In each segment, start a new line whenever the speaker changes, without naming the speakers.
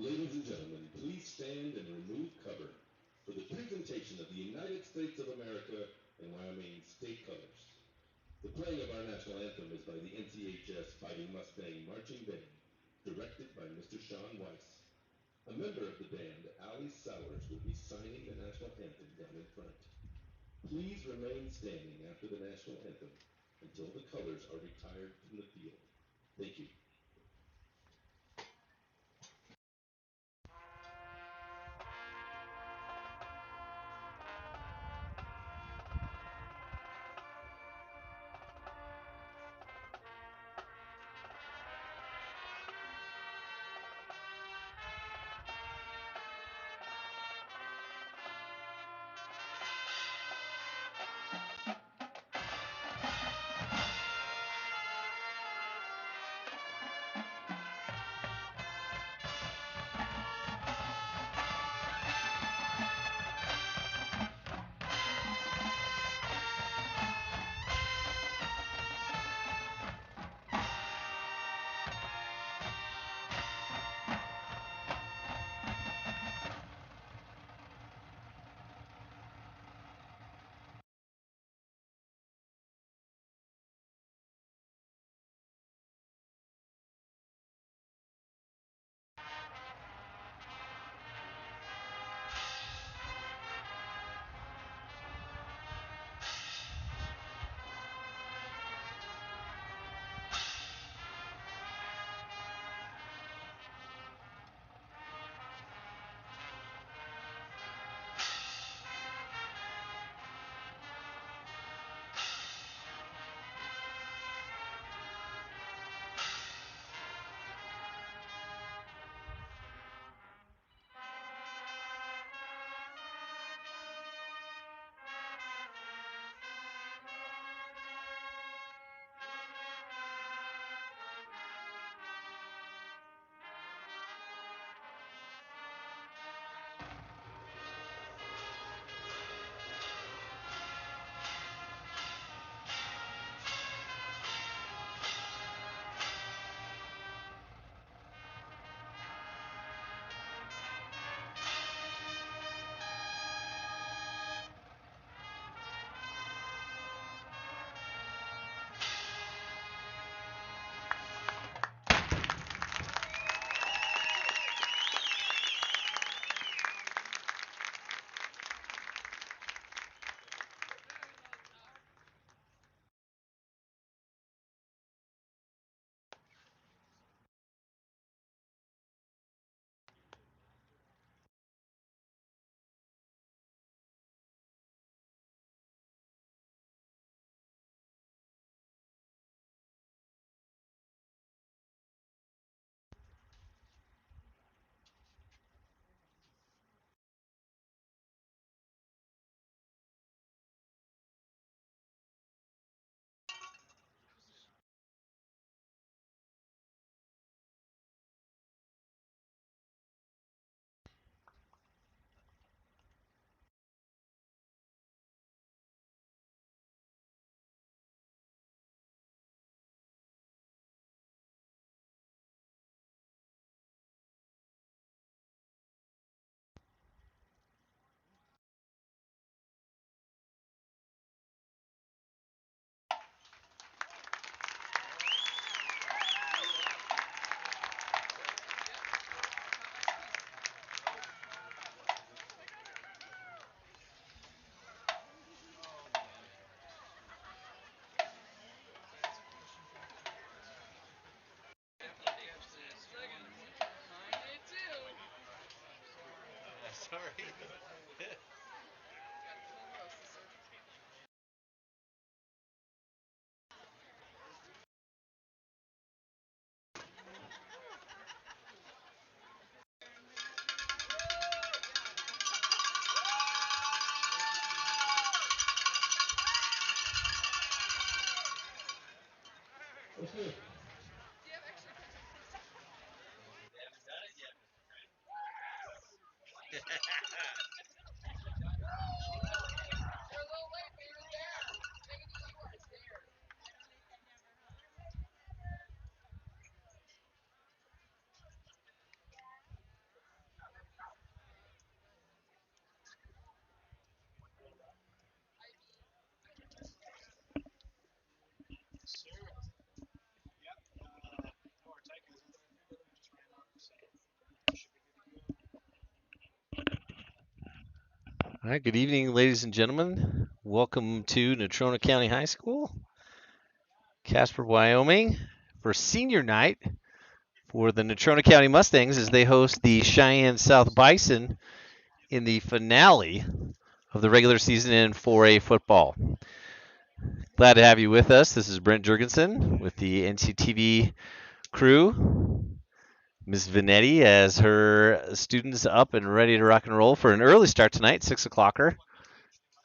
Ladies and gentlemen, please stand and remove cover for the presentation of the United States of America and Wyoming state colors. The playing of our national anthem is by the NCHS Fighting Mustang Marching Band, directed by Mr. Sean Weiss. A member of the band, Allie Sowers, will be signing the national anthem down in front. Please remain standing after the national anthem until the colors are retired from the field. Thank you.
Sorry.
Okay.
All right, good evening, ladies and gentlemen. Welcome to Natrona County High School, Casper, Wyoming, for senior night for the Natrona County Mustangs as they host the Cheyenne South Bison in the finale of the regular season in 4A football. Glad to have you with us. This is Brent Jurgensen with the NCTV crew. Ms. Vanetti has her students up and ready to rock and roll for an early start tonight, 6 o'clocker.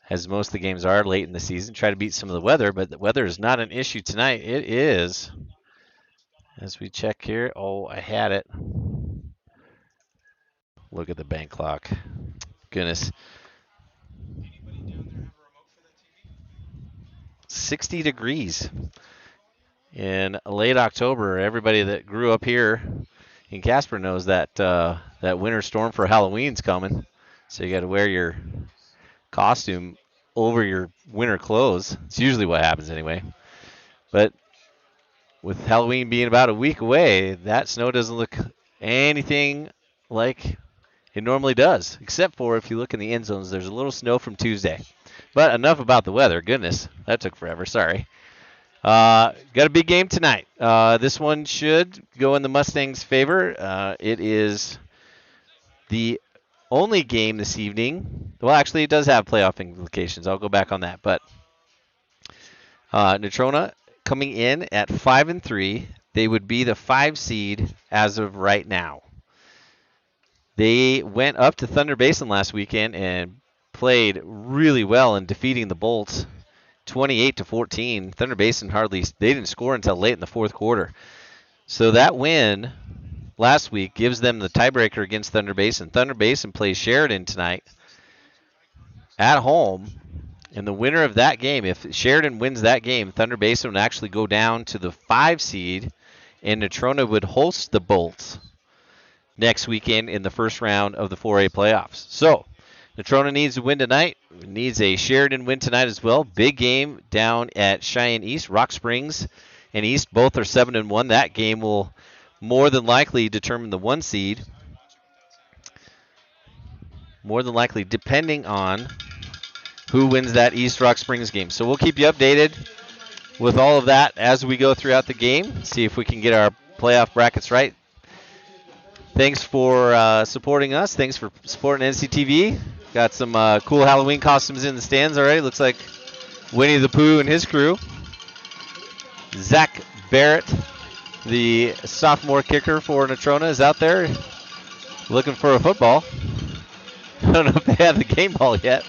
As most of the games are late in the season. Try to beat some of the weather, but the weather is not an issue tonight. It is. As we check here, oh, I had it. Look at the bank clock. Goodness. 60 degrees in late October. Everybody that grew up here in Casper knows that that winter storm for Halloween's coming. So you got to wear your costume over your winter clothes. It's usually what happens anyway. But with Halloween being about a week away, that snow doesn't look anything like it normally does, except for if you look in the end zones, there's a little snow from Tuesday. But enough about the weather. Goodness, that took forever. Sorry. Got a big game tonight. This one should go in the Mustangs' favor. It is the only game this evening. Well, actually, it does have playoff implications. I'll go back on that. But Natrona coming in at 5-3. They would be the 5 seed as of right now. They went up to Thunder Basin last weekend and played really well in defeating the Bolts 28-14. Thunder Basin they didn't score until late in the fourth quarter. So that win last week gives them the tiebreaker against Thunder Basin. Thunder Basin plays Sheridan tonight at home. And the winner of that game, if Sheridan wins that game, Thunder Basin would actually go down to the 5 seed, and Natrona would host the Bolts next weekend in the first round of the 4A playoffs. So, Natrona needs to win tonight. Needs a Sheridan win tonight as well. Big game down at Cheyenne East. Rock Springs and East both are 7-1. That game will more than likely determine the 1 seed. More than likely, depending on who wins that East Rock Springs game. So we'll keep you updated with all of that as we go throughout the game. See if we can get our playoff brackets right. Thanks for supporting us. Thanks for supporting NCTV. Got some cool Halloween costumes in the stands already. Looks like Winnie the Pooh and his crew. Zach Barrett, the sophomore kicker for Natrona, is out there looking for a football. I don't know if they have the game ball yet.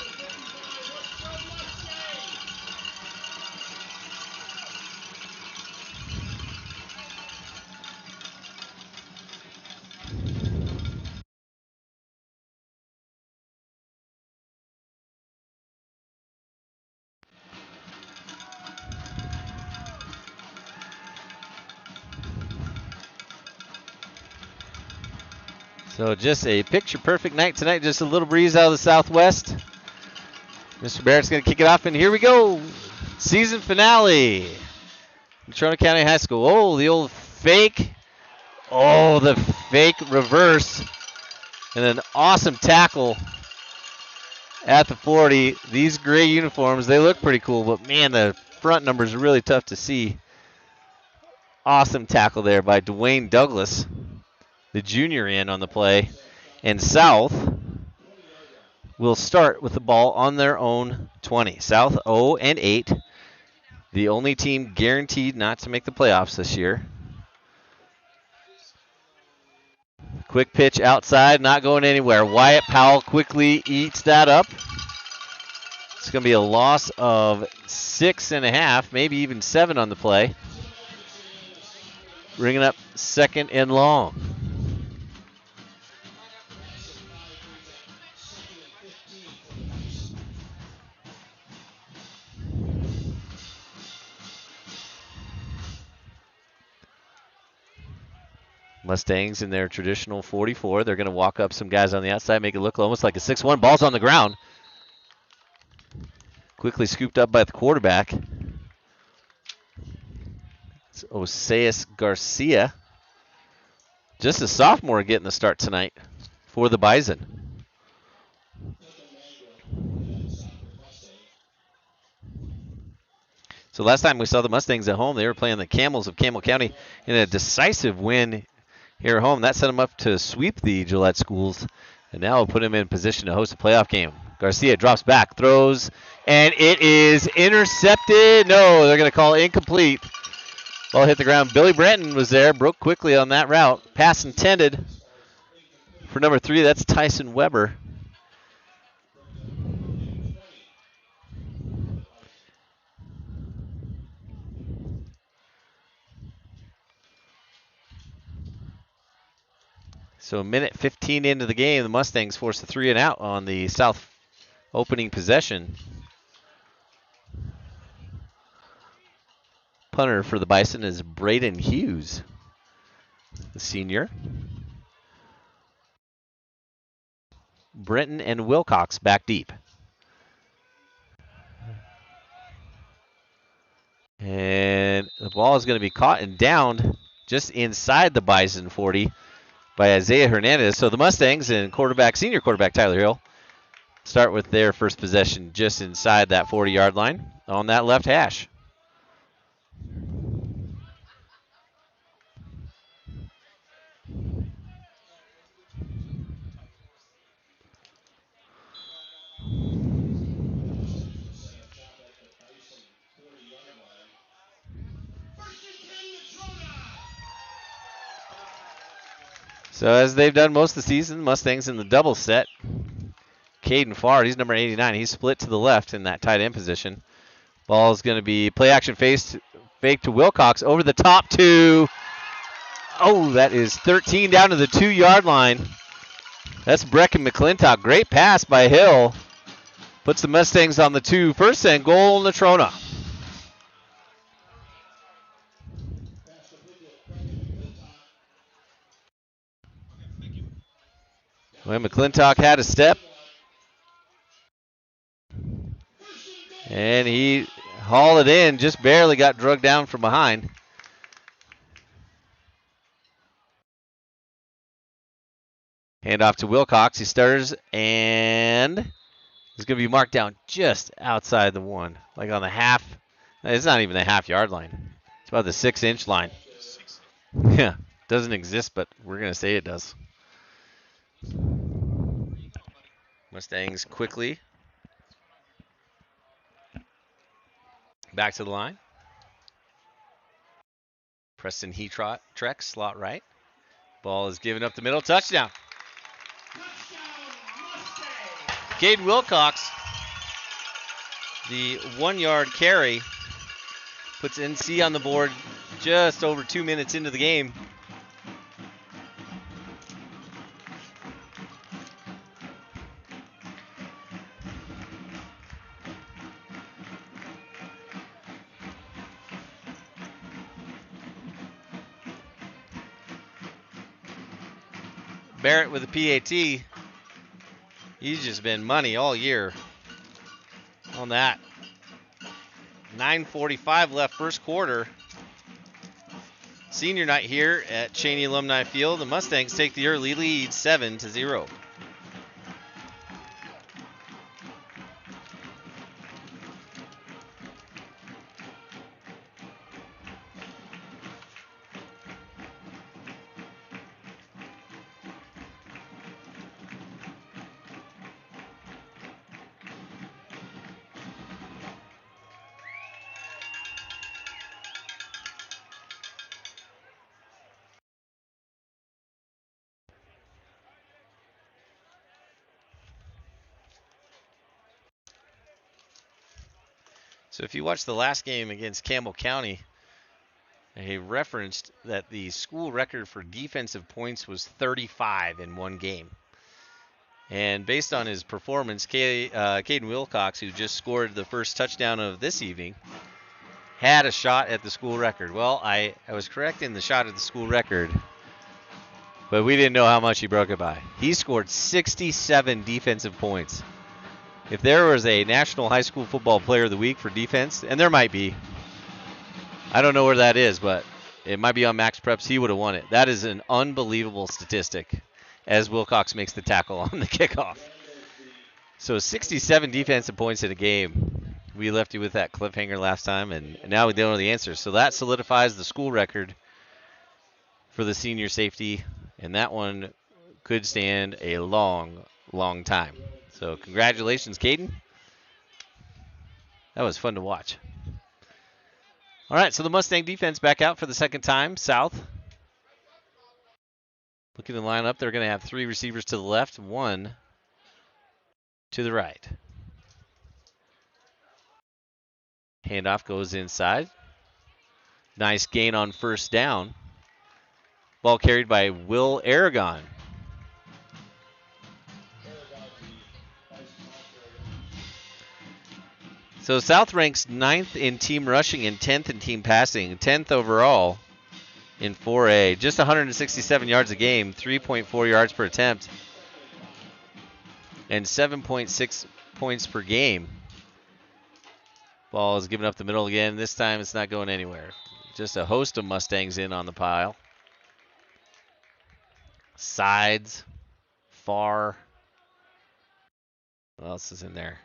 So just a picture-perfect night tonight. Just a little breeze out of the southwest. Mr. Barrett's going to kick it off, and here we go. Season finale. Natrona County High School. Oh, the old fake. Oh, the fake reverse. And an awesome tackle at the 40. These gray uniforms, they look pretty cool, but man, the front numbers are really tough to see. Awesome tackle there by Dwayne Douglas, the junior in on the play. And South will start with the ball on their own 20. South 0-8. The only team guaranteed not to make the playoffs this year. Quick pitch outside, not going anywhere. Wyatt Powell quickly eats that up. It's going to be a loss of 6.5, maybe even 7 on the play. Bringing up 2nd and long. Mustangs in their traditional 44. They're going to walk up some guys on the outside, make it look almost like a 6-1. Ball's on the ground. Quickly scooped up by the quarterback. It's Oseas Garcia. Just a sophomore getting the start tonight for the Bison. So last time we saw the Mustangs at home, they were playing the Camels of Campbell County in a decisive win here at home. That set them up to sweep the Gillette schools, and now will put them in position to host a playoff game. Garcia drops back, throws, and it is intercepted. No, they're going to call it incomplete. Ball hit the ground. Billy Brenton was there, broke quickly on that route. Pass intended for number 3. That's Tyson Weber. So a minute 15 into the game, the Mustangs force a 3 and out on the South opening possession. Punter for the Bison is Braden Hughes, the senior. Brenton and Wilcox back deep. And the ball is going to be caught and downed just inside the Bison 40 by Isaiah Hernandez. So the Mustangs and senior quarterback Tyler Hill start with their first possession just inside that 40-yard line on that left hash. So as they've done most of the season, Mustangs in the double set. Caden Farr, he's number 89. He's split to the left in that tight end position. Ball is going to be play action fake to Wilcox over the top to, that is 13 down to the 2-yard line. That's Brecken McClintock. Great pass by Hill. Puts the Mustangs on the 2. First and goal, Natrona. Well, McClintock had a step. And he hauled it in, just barely got drugged down from behind. Hand off to Wilcox. He stirs, and he's going to be marked down just outside the 1, like on the half. It's not even the half-yard line. It's about the 6-inch line. Yeah, doesn't exist, but we're going to say it does. Mustangs quickly back to the line. Preston Trex, slot right. Ball is given up the middle. Touchdown. Caden Wilcox, the 1-yard carry, puts NC on the board just over 2 minutes into the game. Barrett with a PAT. He's just been money all year on that. 9:45 left first quarter. Senior night here at Cheney Alumni Field. The Mustangs take the early lead 7-0. So if you watch the last game against Campbell County, he referenced that the school record for defensive points was 35 in one game. And based on his performance, Caden Wilcox, who just scored the first touchdown of this evening, had a shot at the school record. Well, I was correct in the shot at the school record, but we didn't know how much he broke it by. He scored 67 defensive points. If there was a National High School Football Player of the Week for defense, and there might be, I don't know where that is, but it might be on Max Preps, he would have won it. That is an unbelievable statistic as Wilcox makes the tackle on the kickoff. So 67 defensive points in a game. We left you with that cliffhanger last time, and now we don't know the answer. So that solidifies the school record for the senior safety, and that one could stand a long, long time. So congratulations, Caden. That was fun to watch. All right, so the Mustang defense back out for the second time. South. Looking to line up, they're going to have 3 receivers to the left, 1 to the right. Handoff goes inside. Nice gain on first down. Ball carried by Will Aragon. So South ranks 9th in team rushing and 10th in team passing, 10th overall in 4A. Just 167 yards a game, 3.4 yards per attempt, and 7.6 points per game. Ball is given up the middle again. This time it's not going anywhere. Just a host of Mustangs in on the pile. Sides, far. What else is in there?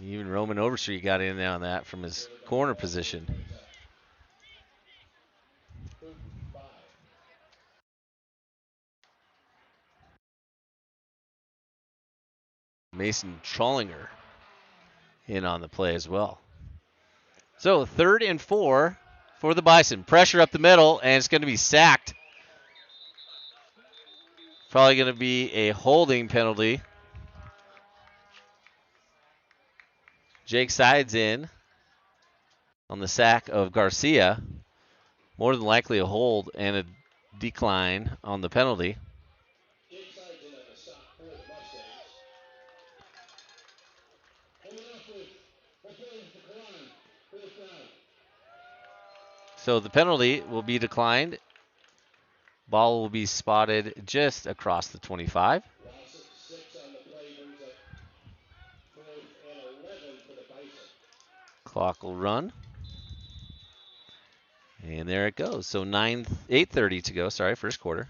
Even Roman Overstreet got in on that from his corner position. Mason Trollinger in on the play as well. So 3rd and 4 for the Bison. Pressure up the middle, and it's going to be sacked. Probably going to be a holding penalty. Jake Sides in on the sack of Garcia. More than likely a hold and a decline on the penalty. So the penalty will be declined. Ball will be spotted just across the 25. Clock will run. And there it goes. So 8:30 to go. Sorry, first quarter.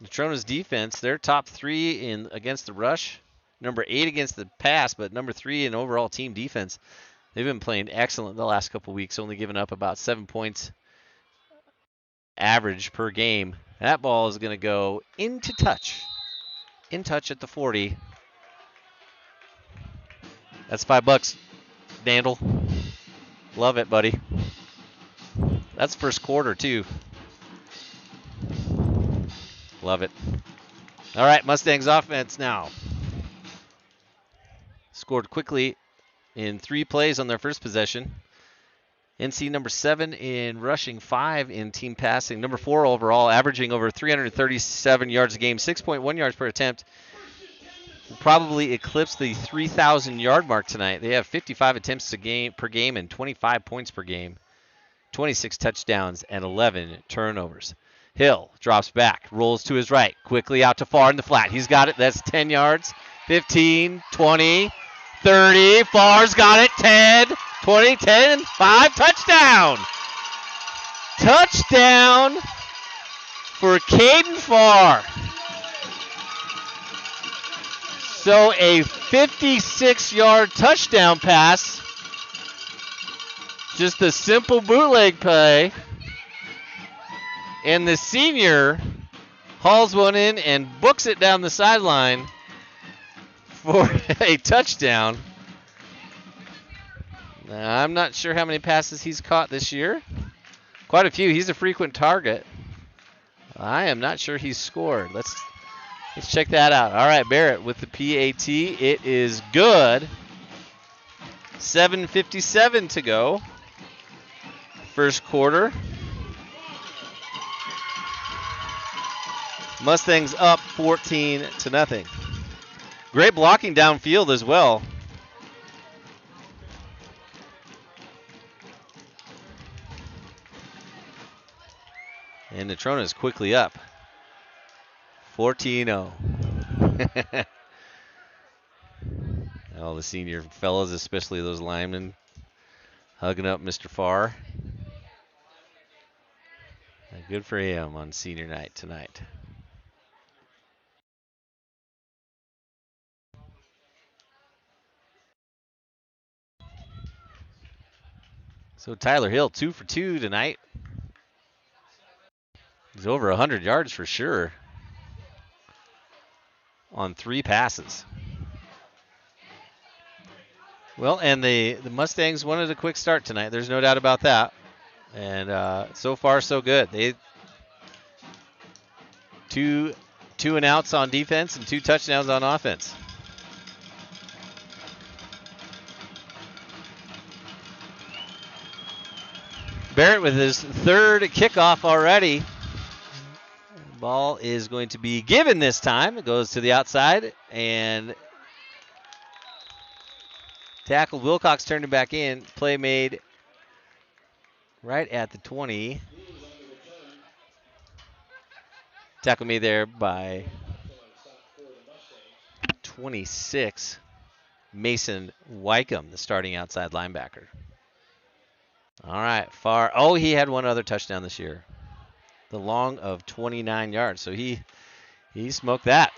Natrona's defense, they're top 3 in against the rush, number 8 against the pass, but number 3 in overall team defense. They've been playing excellent the last couple weeks, only giving up about 7 points average per game. That ball is going to go into touch. In touch at the 40. That's $5, Dandel. Love it, buddy. That's first quarter, too. Love it. All right, Mustangs offense now. Scored quickly in 3 plays on their first possession. NC number 7 in rushing, 5 in team passing, number 4 overall, averaging over 337 yards a game, 6.1 yards per attempt. Will probably eclipse the 3,000 yard mark tonight. They have 55 attempts per game and 25 points per game, 26 touchdowns and 11 turnovers. Hill drops back, rolls to his right, quickly out to Farr in the flat. He's got it. That's 10 yards, 15, 20, 30. Farr's got it. 10, 20, 10, 5. Touchdown! Touchdown for Caden Farr. So a 56-yard touchdown pass. Just a simple bootleg play. And the senior hauls one in and books it down the sideline for a touchdown. Now, I'm not sure how many passes he's caught this year. Quite a few. He's a frequent target. I am not sure he's scored. Let's check that out. All right, Barrett with the PAT. It is good. 7:57 to go. First quarter. Mustangs up 14-0. Great blocking downfield as well. And Natrona is quickly up. 14-0. All the senior fellas, especially those linemen, hugging up Mr. Farr. Good for him on senior night tonight. So Tyler Hill, 2 for 2 tonight. He's over 100 yards for sure on 3 passes. Well, and the Mustangs wanted a quick start tonight. There's no doubt about that. And so far, so good. They two and outs on defense and 2 touchdowns on offense. Barrett with his 3rd kickoff already. Ball is going to be given this time. It goes to the outside and tackled. Wilcox turned him back in. Play made right at the 20. Tackle made there by 26. Mason Wycombe, the starting outside linebacker. All right, far. Oh, he had one other touchdown this year. The long of 29 yards. So he smoked that.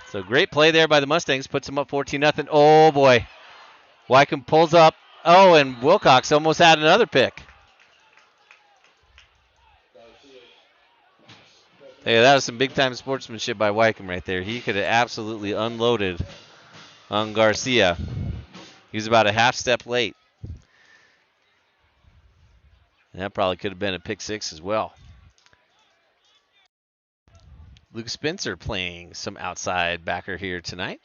So great play there by the Mustangs. Puts them up 14-0. Oh, boy. Wycombe pulls up. Oh, and Wilcox almost had another pick. Hey, that was some big-time sportsmanship by Wycombe right there. He could have absolutely unloaded on Garcia. He was about a half step late. And that probably could have been a pick 6 as well. Luke Spencer playing some outside backer here tonight.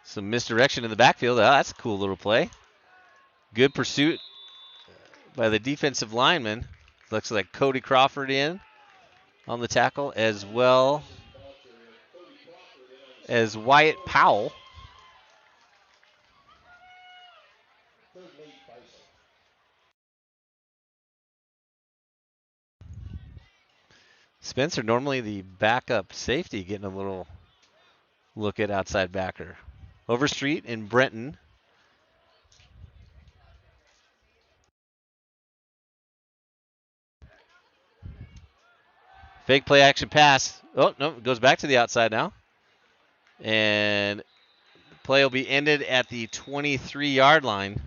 Some misdirection in the backfield. Oh, that's a cool little play. Good pursuit by the defensive lineman. Looks like Cody Crawford in on the tackle, as well as Wyatt Powell. Spencer, normally the backup safety, getting a little look at outside backer. Overstreet and Brenton. Fake play action pass. Oh, no, it goes back to the outside now. And play will be ended at the 23-yard line.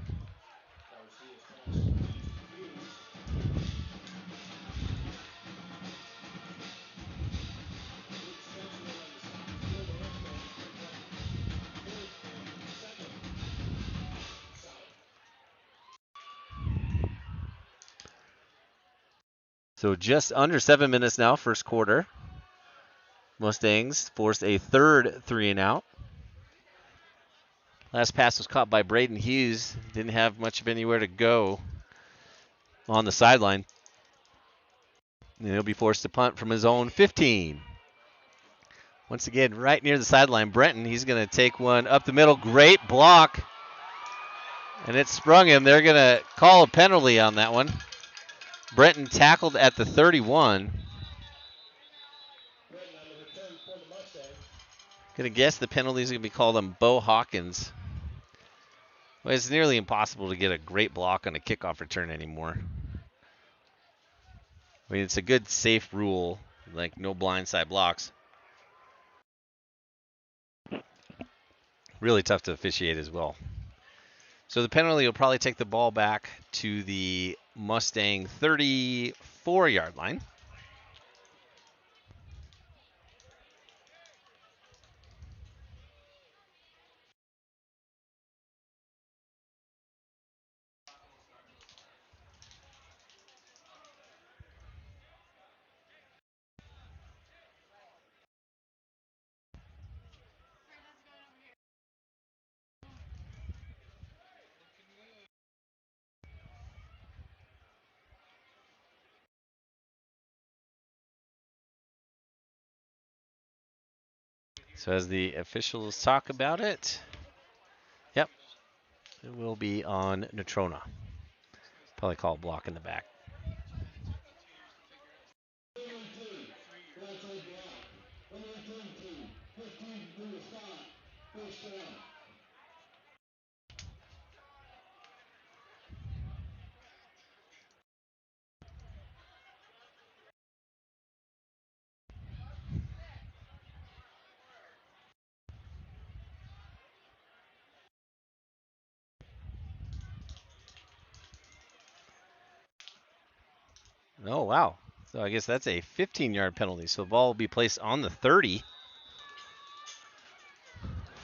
So just under 7 minutes now, first quarter. Mustangs forced a third 3-and-out. Last pass was caught by Braden Hughes. Didn't have much of anywhere to go on the sideline. And he'll be forced to punt from his own 15. Once again, right near the sideline, Brenton, he's going to take one up the middle. Great block. And it sprung him. They're going to call a penalty on that one. Brenton tackled at the 31. Going to guess the penalty is going to be called on Bo Hawkins. Well, it's nearly impossible to get a great block on a kickoff return anymore. I mean, it's a good, safe rule, like no blindside blocks. Really tough to officiate as well. So the penalty will probably take the ball back to the Mustang 34-yard line. So as the officials talk about it, yep, it will be on Natrona. Probably call a block in the back. Oh, wow. So I guess that's a 15-yard penalty. So the ball will be placed on the 30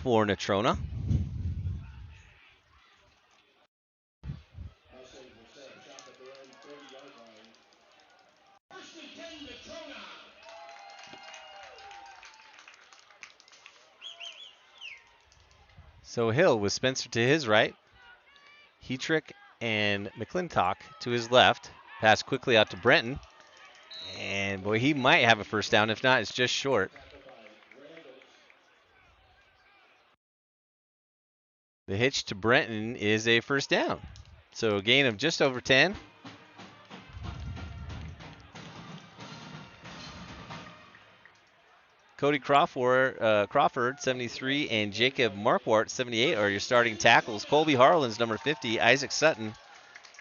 for Natrona. So Hill with Spencer to his right, Hetrick and McClintock to his left. Pass quickly out to Brenton. And boy, he might have a first down. If not, it's just short. The hitch to Brenton is a first down. So a gain of just over 10. Cody Crawford, 73, and Jacob Marquardt, 78, are your starting tackles. Colby Harlan's number 50, Isaac Sutton,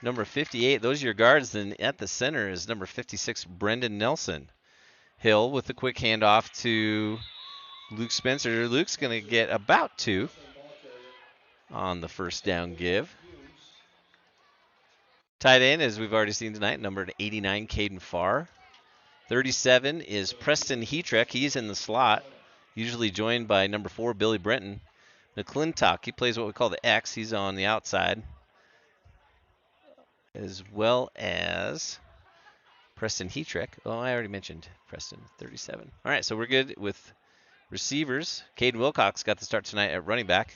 number 58. Those are your guards. Then at the center is number 56, Brendan Nelson. Hill with the quick handoff to Luke Spencer. Luke's going to get about 2 on the first down give. Tight end, as we've already seen tonight, number 89, Caden Farr. 37 is Preston Hetrick. He's in the slot, usually joined by number 4, Billy Brenton. McClintock, he plays what we call the X. He's on the outside, as well as Preston Hetrick. Oh, I already mentioned Preston, 37. All right, so we're good with receivers. Caden Wilcox got the start tonight at running back,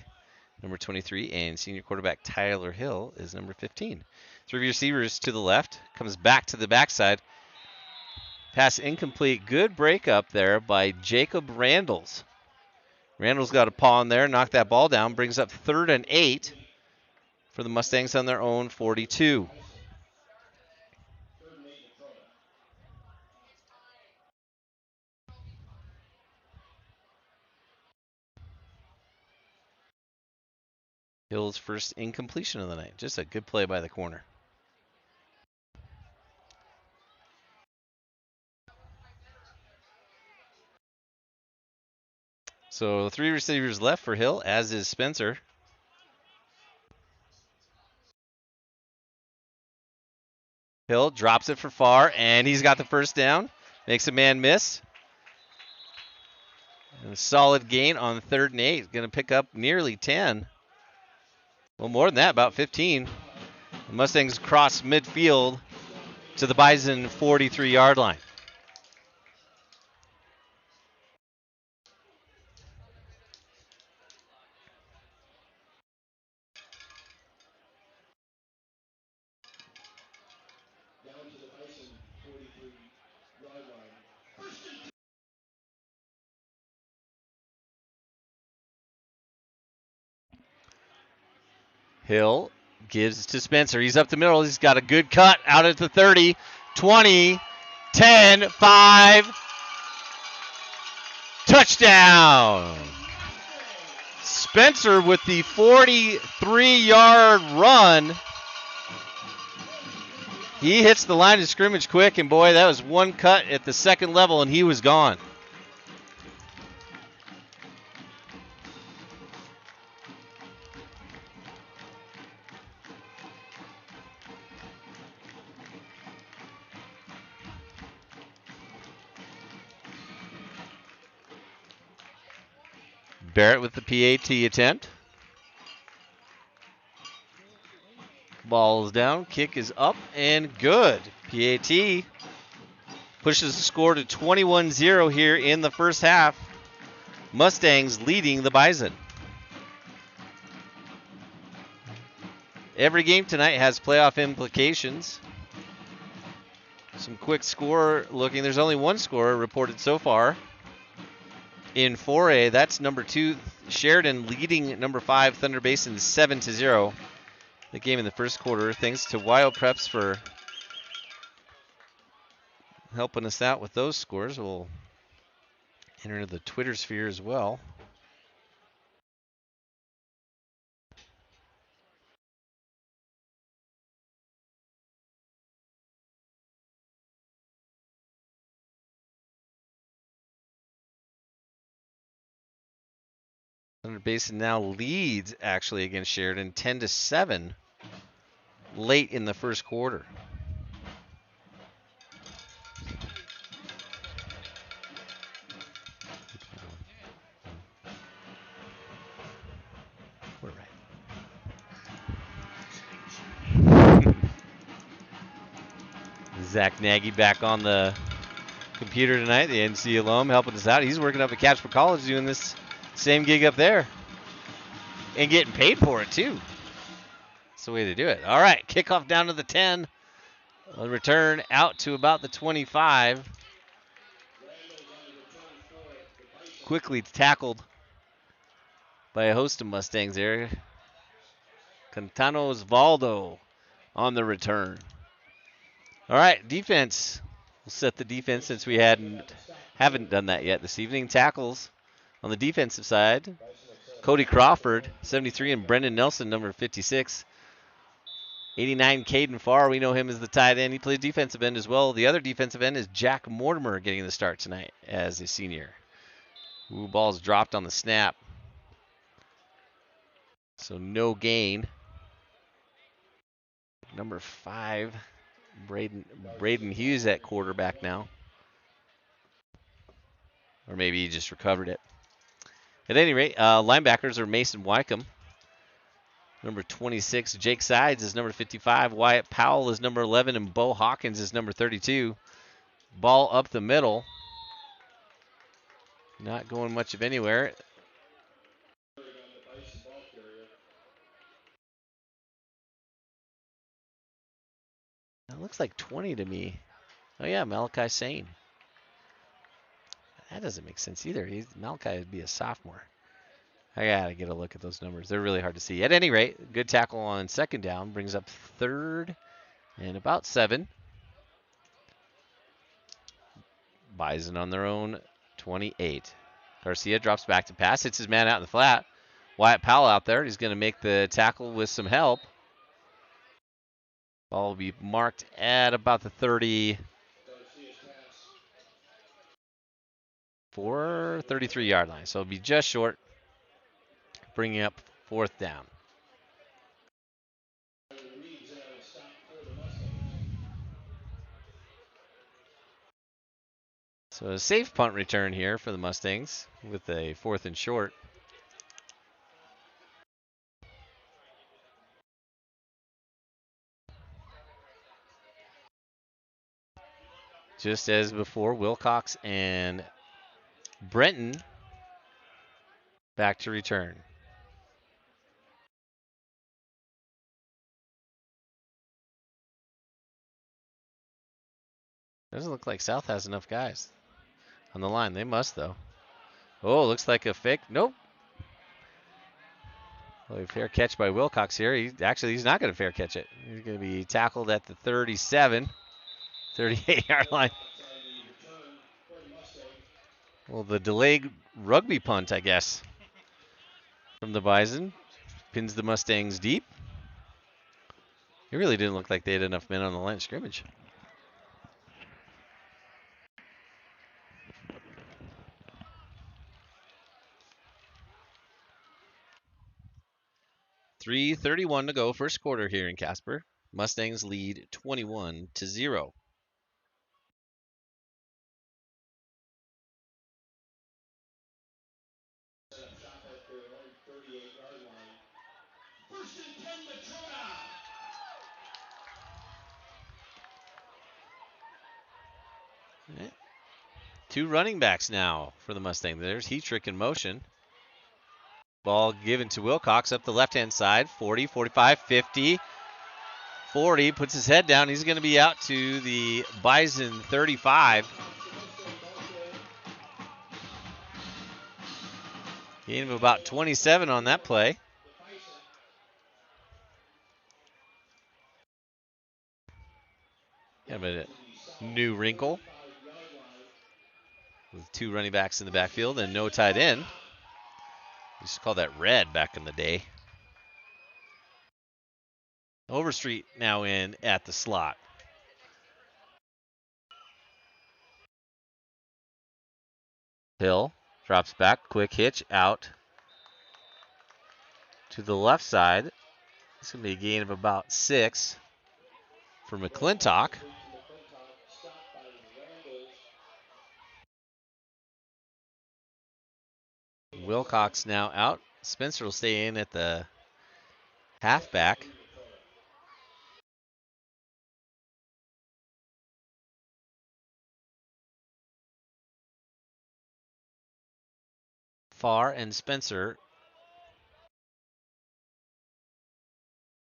number 23, and senior quarterback Tyler Hill is number 15. 3 receivers to the left, comes back to the backside. Pass incomplete. Good break up there by Jacob Randalls. Randall's got a paw in there, knocked that ball down, brings up 3rd and 8 for the Mustangs on their own 42. Hill's first incompletion of the night. Just a good play by the corner. So 3 receivers left for Hill, as is Spencer. Hill drops it for Farr, and he's got the first down. Makes a man miss. And a solid gain on 3rd and 8. Going to pick up nearly 10. Well, more than that, about 15. The Mustangs cross midfield to the Bison 43-yard line. Hill gives to Spencer. He's up the middle. He's got a good cut out at the 30, 20, 10, 5. Touchdown! Spencer with the 43-yard run. He hits the line of scrimmage quick, and boy, that was one cut at the second level, and he was gone. Barrett with the PAT attempt. Ball is down, kick is up, and good. PAT pushes the score to 21-0 here in the first half. Mustangs leading the Bison. Every game tonight has playoff implications. Some quick score looking. There's only one score reported so far. In 4A, that's number 2, Sheridan leading number 5, Thunder Basin 7-0. The game in the first quarter. Thanks to Wild Preps for helping us out with those scores. We'll enter the Twitter sphere as well. Thunder Basin now leads actually against Sheridan 10-7 late in the first quarter. Zach Nagy back on the computer tonight, the NC alum, helping us out. He's working up at Casper College doing this same gig up there. And getting paid for it, too. That's the way to do it. All right, kickoff down to the 10. A return out to about the 25. Quickly tackled by a host of Mustangs there. Cantano Osvaldo on the return. All right, defense. We'll set the defense since we haven't done that yet this evening. Tackles on the defensive side. Cody Crawford, 73, and Brendan Nelson, number 56. 89, Caden Farr. We know him as the tight end. He plays defensive end as well. The other defensive end is Jack Mortimer getting the start tonight as a senior. Ooh, ball's dropped on the snap. So no gain. Number 5, Braden Hughes at quarterback now. Or maybe he just recovered it. At any rate, linebackers are Mason Wycombe, number 26. Jake Sides is number 55. Wyatt Powell is number 11. And Bo Hawkins is number 32. Ball up the middle. Not going much of anywhere. That looks like 20 to me. Oh, yeah, Malachi Sane. That doesn't make sense either. Malachi would be a sophomore. I got to get a look at those numbers. They're really hard to see. At any rate, good tackle on second down. Brings up third and about 7. Bison on their own 28. Garcia drops back to pass. Hits his man out in the flat. Wyatt Powell out there. He's going to make the tackle with some help. Ball will be marked at about the 33-yard line. So it'll be just short, bringing up fourth down. So a safe punt return here for the Mustangs with a 4th and short. Just as before, Wilcox and Brenton back to return. Doesn't look like South has enough guys on the line. They must, though. Oh, looks like a fake. Nope. Well, a fair catch by Wilcox here. He's not going to fair catch it. He's going to be tackled at the 38-yard line. Well, the delayed rugby punt, I guess, from the Bison. Pins the Mustangs deep. It really didn't look like they had enough men on the line of scrimmage. .3:31 to go, first quarter here in Casper. Mustangs lead 21-0. Right. 2 running backs now for the Mustangs. There's Heatrick in motion. Ball given to Wilcox up the left-hand side. 40, 45, 50. 40, puts his head down. He's going to be out to the Bison 35. Gain of about 27 on that play. Kind of a new wrinkle with 2 running backs in the backfield and no tight end. We used to call that red back in the day. Overstreet now in at the slot. Hill drops back, quick hitch out to the left side. It's going to be a gain of about 6 for McClintock. Wilcox now out. Spencer will stay in at the halfback. Farr and Spencer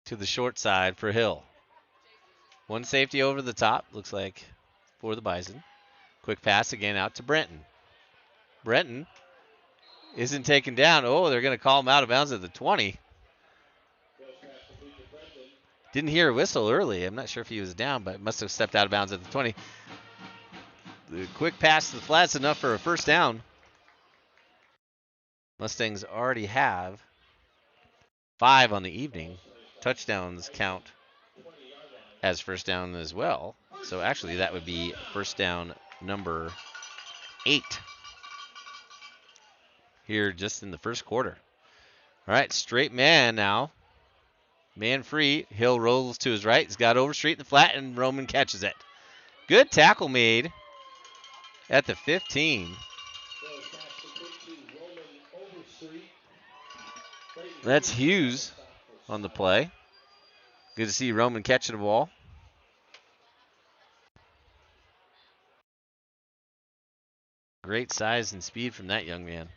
to the short side for Hill. One safety over the top, looks like, for the Bison. Quick pass again out to Brenton. Brenton isn't taken down. Oh, they're going to call him out of bounds at the 20. Didn't hear a whistle early. I'm not sure if he was down, but must have stepped out of bounds at the 20. The quick pass to the flats enough for a first down. Mustangs already have 5 on the evening. Touchdowns count as first down as well. So actually that would be first down number 8 here just in the first quarter. All right, straight man now. Man free. Hill rolls to his right. He's got over street in the flat, and Roman catches it. Good tackle made at the 15. That's Hughes on the play. Good to see Roman catching the ball. Great size and speed from that young man.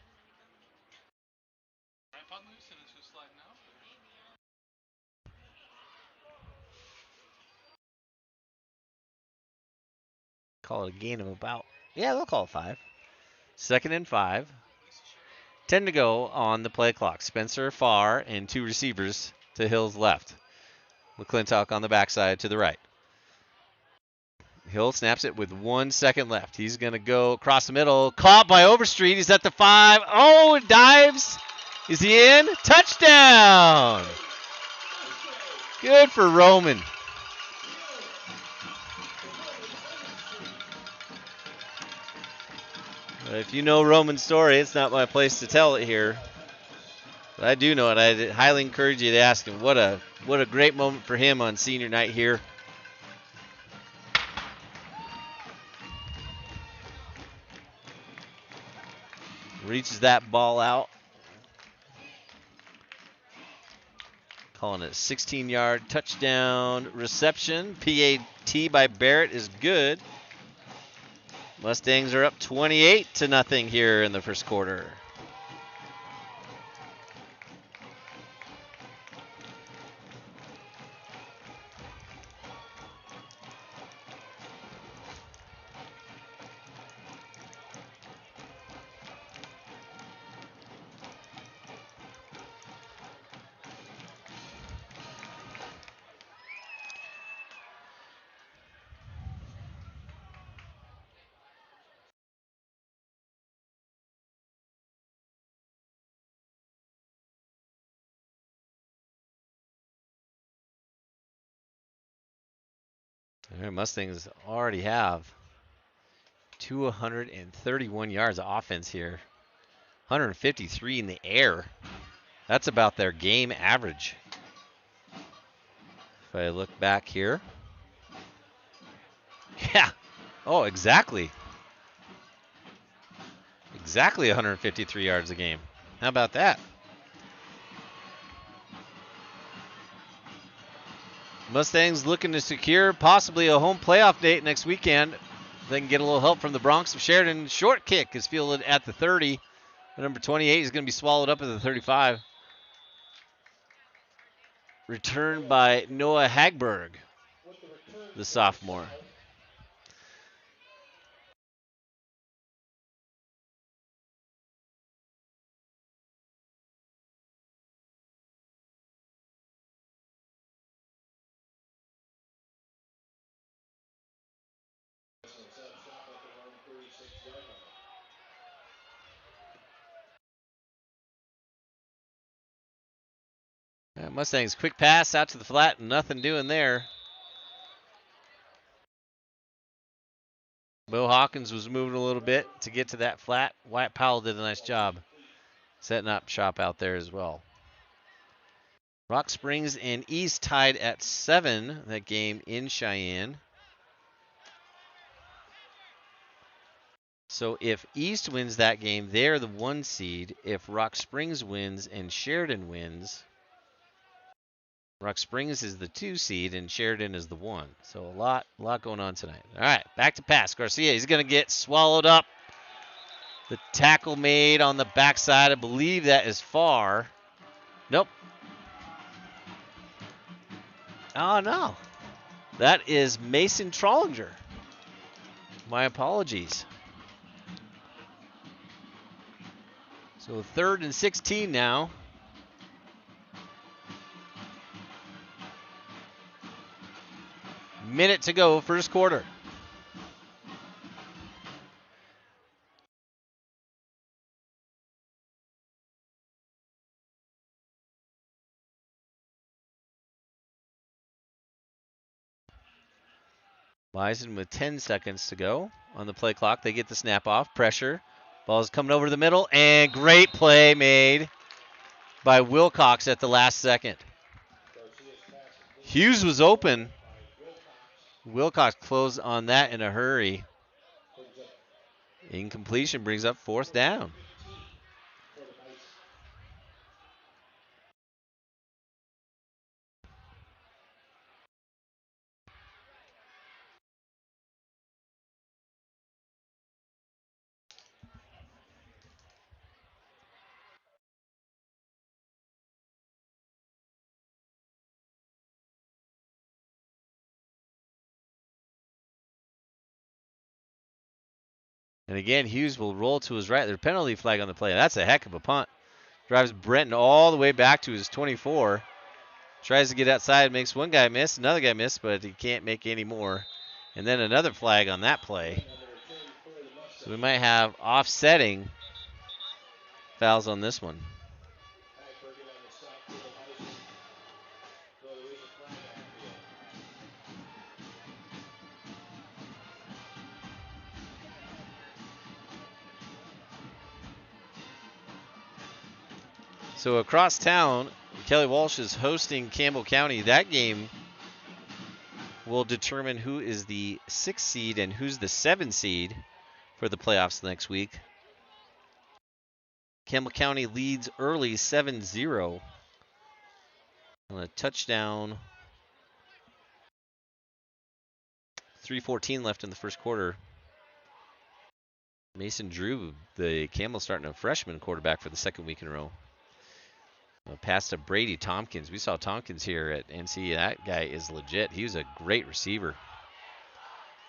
Call it a gain of about, yeah, they'll call it 5. 2nd and 5. 10 to go on the play clock. Spencer Farr and 2 receivers to Hill's left. McClintock on the backside to the right. Hill snaps it with 1 second left. He's going to go across the middle. Caught by Overstreet. He's at the 5. Oh, dives. Is he in? Touchdown. Good for Roman. If you know Roman's story, it's not my place to tell it here. But I do know it. I highly encourage you to ask him. What a great moment for him on senior night here. Reaches that ball out. Calling it a 16-yard touchdown reception. PAT by Barrett is good. Mustangs are up 28-0 here in the first quarter. Mustangs already have 231 yards of offense here. 153 in the air. That's about their game average. If I look back here. Yeah. Oh, exactly. Exactly 153 yards a game. How about that? Mustangs looking to secure possibly a home playoff date next weekend. They can get a little help from the Bronx of Sheridan. Short kick is fielded at the 30. Number 28 is going to be swallowed up at the 35. Returned by Noah Hagberg, the sophomore. Mustangs quick pass out to the flat, nothing doing there. Bo Hawkins was moving a little bit to get to that flat. Wyatt Powell did a nice job setting up shop out there as well. Rock Springs and East tied at 7, that game in Cheyenne. So if East wins that game, they're the 1 seed. If Rock Springs wins and Sheridan wins, Rock Springs is the 2 seed and Sheridan is the 1. So a lot going on tonight. All right, back to pass. Garcia, he's going to get swallowed up The tackle made on the backside. I believe that is far. Nope. Oh, no. That is Mason Trollinger. My apologies. So 3rd and 16 now. Minute to go, first quarter. Bison with 10 seconds to go on the play clock. They get the snap off. Pressure. Ball's coming over the middle. And great play made by Wilcox at the last second. Hughes was open. Wilcox closed on that in a hurry. Incompletion brings up 4th down. And again, Hughes will roll to his right. There's a penalty flag on the play. That's a heck of a punt. Drives Brenton all the way back to his 24. Tries to get outside, makes one guy miss, another guy miss, but he can't make any more. And then another flag on that play. So we might have offsetting fouls on this one. So across town, Kelly Walsh is hosting Campbell County. That game will determine who is the 6th seed and who's the 7th seed for the playoffs next week. Campbell County leads early 7-0 on a touchdown. 3:14 left in the first quarter. Mason Drew, the Campbell starting a freshman quarterback for the 2nd week in a row. Pass to Brady Tompkins. We saw Tompkins here at NC. That guy is legit. He was a great receiver.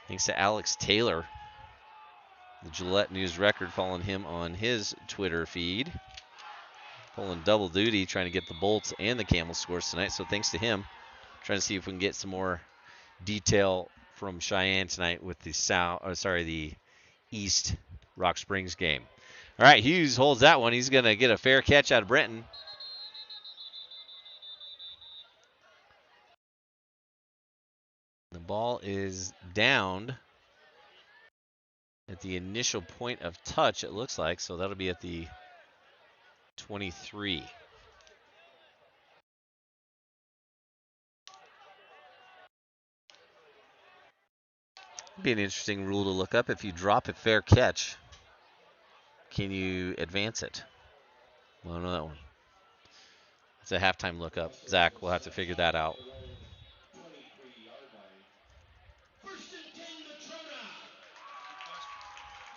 Thanks to Alex Taylor, the Gillette News Record, following him on his Twitter feed. Pulling double duty, trying to get the Bolts and the Camel scores tonight. So thanks to him. Trying to see if we can get some more detail from Cheyenne tonight with the East Rock Springs game. All right, Hughes holds that one. He's going to get a fair catch out of Brenton. The ball is downed at the initial point of touch, it looks like. So that'll be at the 23. Be an interesting rule to look up. If you drop a fair catch, can you advance it? Well, I don't know that one. It's a halftime look up. Zach, we'll have to figure that out.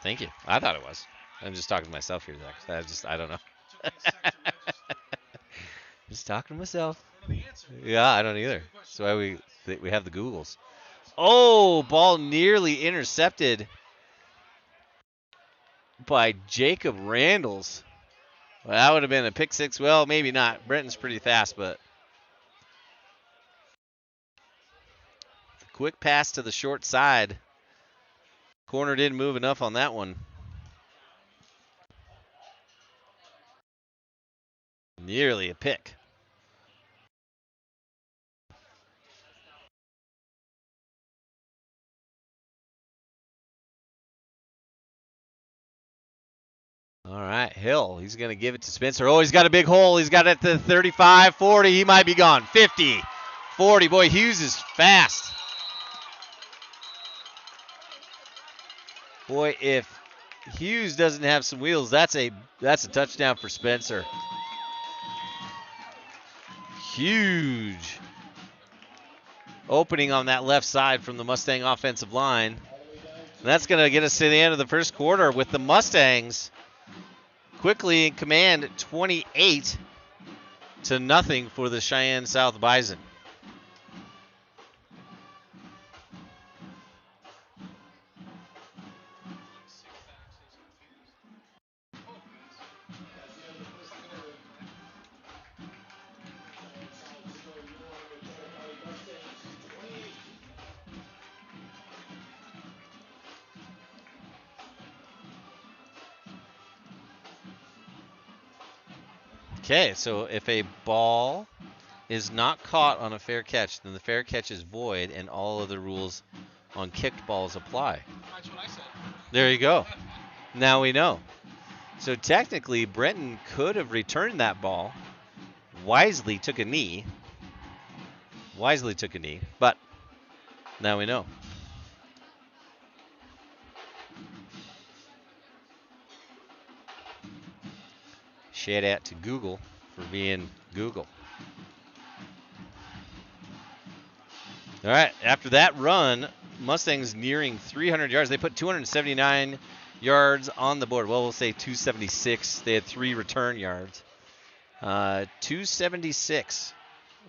Thank you. I thought it was. I'm just talking to myself here, Zach. I don't know. Just talking to myself. Yeah, I don't either. That's why we have the Googles. Oh, ball nearly intercepted by Jacob Randalls. Well, that would have been a pick six. Well, maybe not. Brenton's pretty fast, but quick pass to the short side. Corner didn't move enough on that one. Nearly a pick. All right, Hill. He's going to give it to Spencer. Oh, he's got a big hole. He's got it to 35, 40. He might be gone. 50, 40. Boy, Hughes is fast. Boy, if Hughes doesn't have some wheels, that's a touchdown for Spencer. Huge opening on that left side from the Mustang offensive line. And that's going to get us to the end of the first quarter with the Mustangs quickly in command, 28-0 for the Cheyenne South Bison. Okay, so if a ball is not caught on a fair catch, then the fair catch is void and all other rules on kicked balls apply.
That's what I said.
There you go. Now we know. So technically, Brenton could have returned that ball. Wisely took a knee. But now we know. Shout out to Google for being Google. All right, after that run, Mustangs nearing 300 yards. They put 279 yards on the board. Well, we'll say 276. They had 3 return yards. 276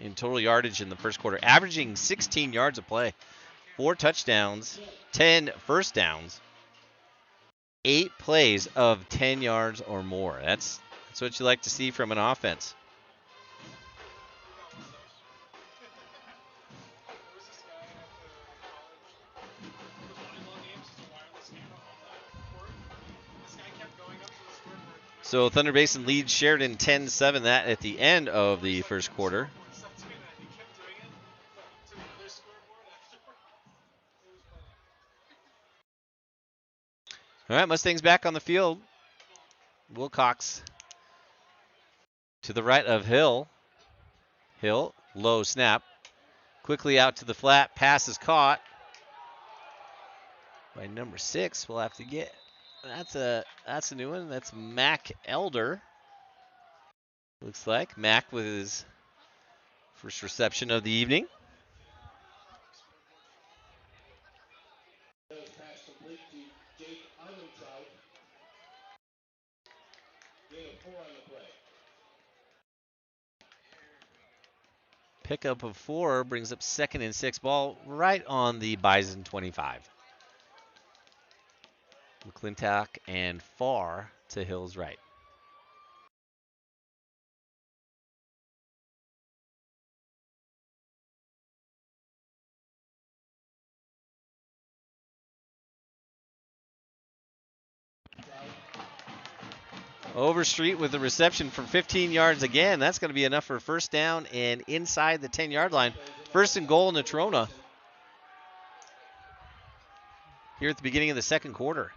in total yardage in the first quarter, averaging 16 yards a play, 4 touchdowns, 10 first downs, 8 plays of 10 yards or more. That's what you like to see from an offense. So Thunder Basin leads Sheridan 10-7 that at the end of the first quarter. All right, Mustangs back on the field. Wilcox to the right of Hill. Hill, low snap. Quickly out to the flat. Pass is caught by number 6. We'll have to get. That's a new one. That's Mac Elder. Looks like Mac with his first reception of the evening. Pickup of 4 brings up 2nd and 6. Ball right on the Bison 25. McClintock and Farr to Hill's right. Overstreet with the reception from 15 yards again. That's going to be enough for a first down and inside the 10-yard line. First and goal, Natrona. Here at the beginning of the second quarter.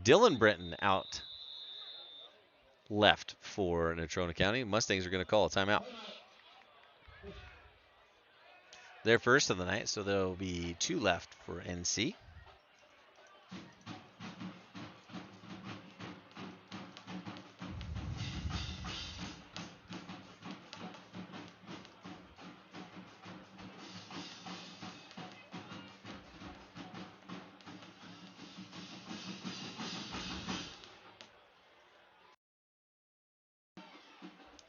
Dylan Brenton out left for Natrona County. Mustangs are going to call a timeout. They're first of the night, so there'll be 2 left for NC.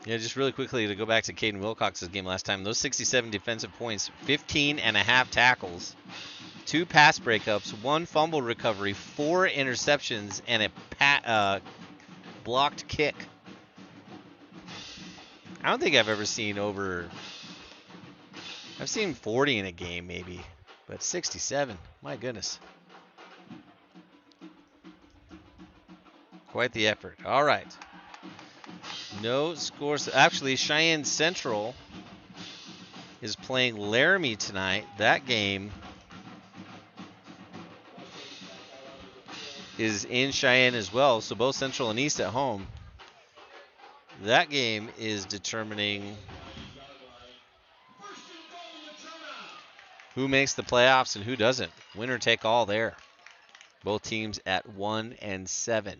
Yeah, just really quickly to go back to Caden Wilcox's game last time. Those 67 defensive points, 15 and a half tackles, 2 pass breakups, 1 fumble recovery, 4 interceptions, and a blocked kick. I don't think I've ever seen over. I've seen 40 in a game maybe, but 67, my goodness. Quite the effort. All right. No scores. Actually, Cheyenne Central is playing Laramie tonight. That game is in Cheyenne as well, so both Central and East at home. That game is determining Who makes the playoffs and who doesn't? Winner take all there. Both teams at 1-7.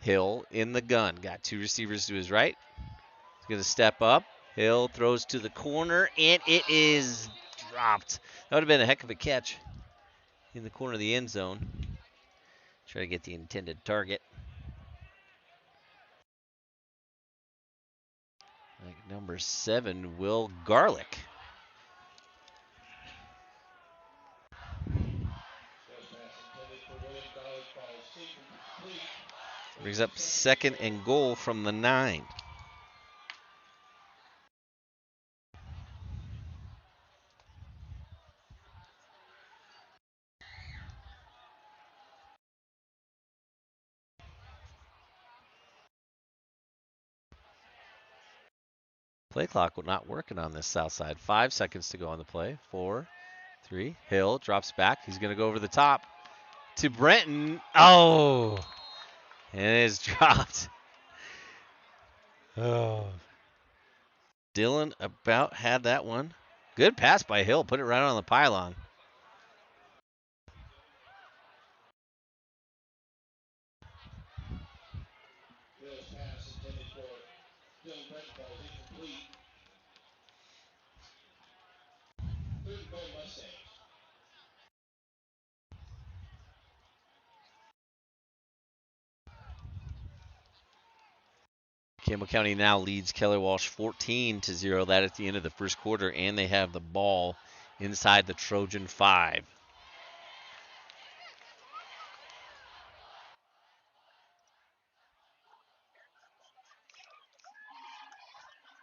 Hill in the gun. Got two receivers to his right. He's going to step up. Hill throws to the corner, and it is dropped. That would have been a heck of a catch in the corner of the end zone. Try to get the intended target. Like number 7, Will Garlick. Brings up 2nd and goal from the 9. Play clock not working on this south side. 5 seconds to go on the play. 4, 3. Hill drops back. He's going to go over the top to Brenton. Oh, and it is dropped. Oh. Dylan about had that one. Good pass by Hill. Put it right on the pylon.
Hill's pass intended for Dylan Brenton falls incomplete. 3rd and goal Mustangs.
Campbell County now leads Keller Walsh 14-0. That at the end of the first quarter, and they have the ball inside the Trojan 5.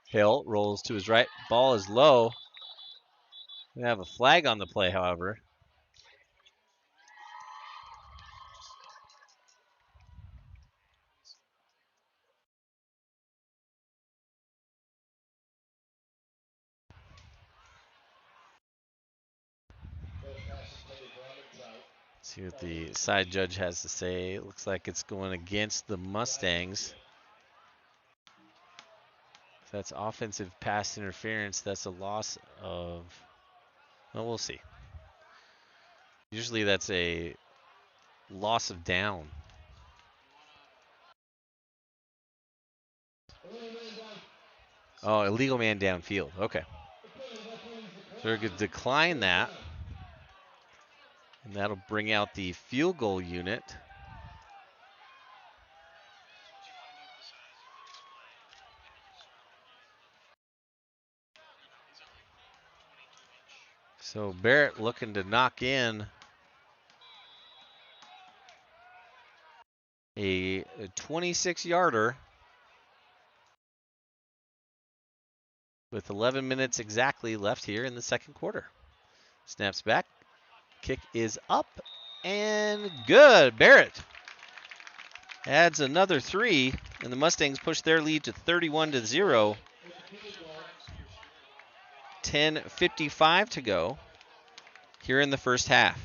Hill rolls to his right. Ball is low. We have a flag on the play, however. See what the side judge has to say. It looks like it's going against the Mustangs. If that's offensive pass interference, that's a loss of... Well, we'll see. Usually that's a loss of down. Oh, illegal man downfield. Okay. So we're going to decline that. And that'll bring out the field goal unit. So Barrett looking to knock in a 26-yarder with 11 minutes exactly left here in the second quarter. Snaps back. Kick is up and good. Barrett adds another 3, and the Mustangs push their lead to 31-0. 10:55 to go here in the first half.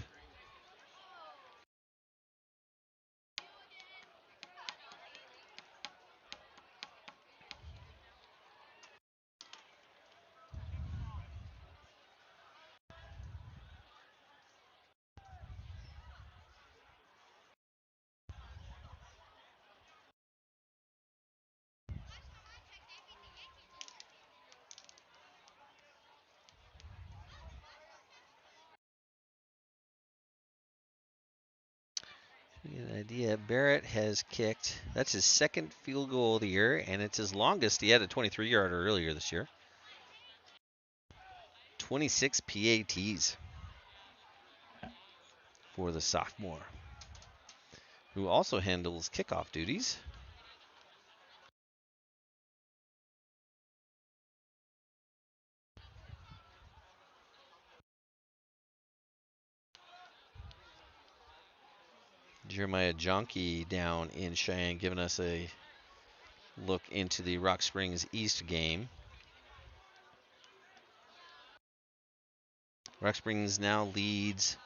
An idea. Barrett has kicked. That's his second field goal of the year, and it's his longest. He had a 23-yarder earlier this year. 26 PATs for the sophomore, who also handles kickoff duties. Jeremiah Jonke down in Cheyenne giving us a look into the Rock Springs East game. Rock Springs now leads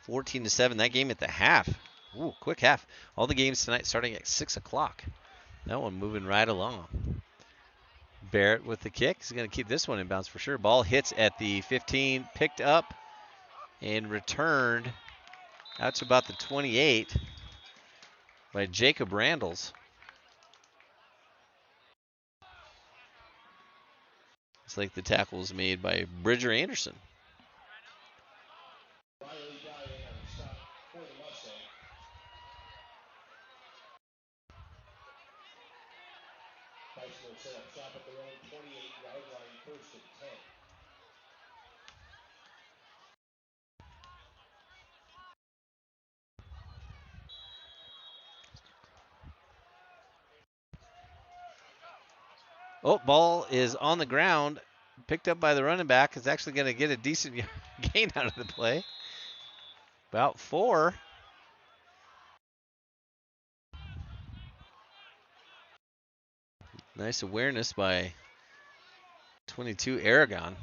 14-7. That game at the half. Ooh, quick half. All the games tonight starting at 6 o'clock. That one moving right along. Barrett with the kick. He's going to keep this one in bounds for sure. Ball hits at the 15, picked up and returned out to about the 28 by Jacob Randles. It's like the tackle was made by Bridger Anderson. Oh, ball is on the ground, picked up by the running back. It's actually going to get a decent gain out of the play. About 4. Nice awareness by 22 Aragon.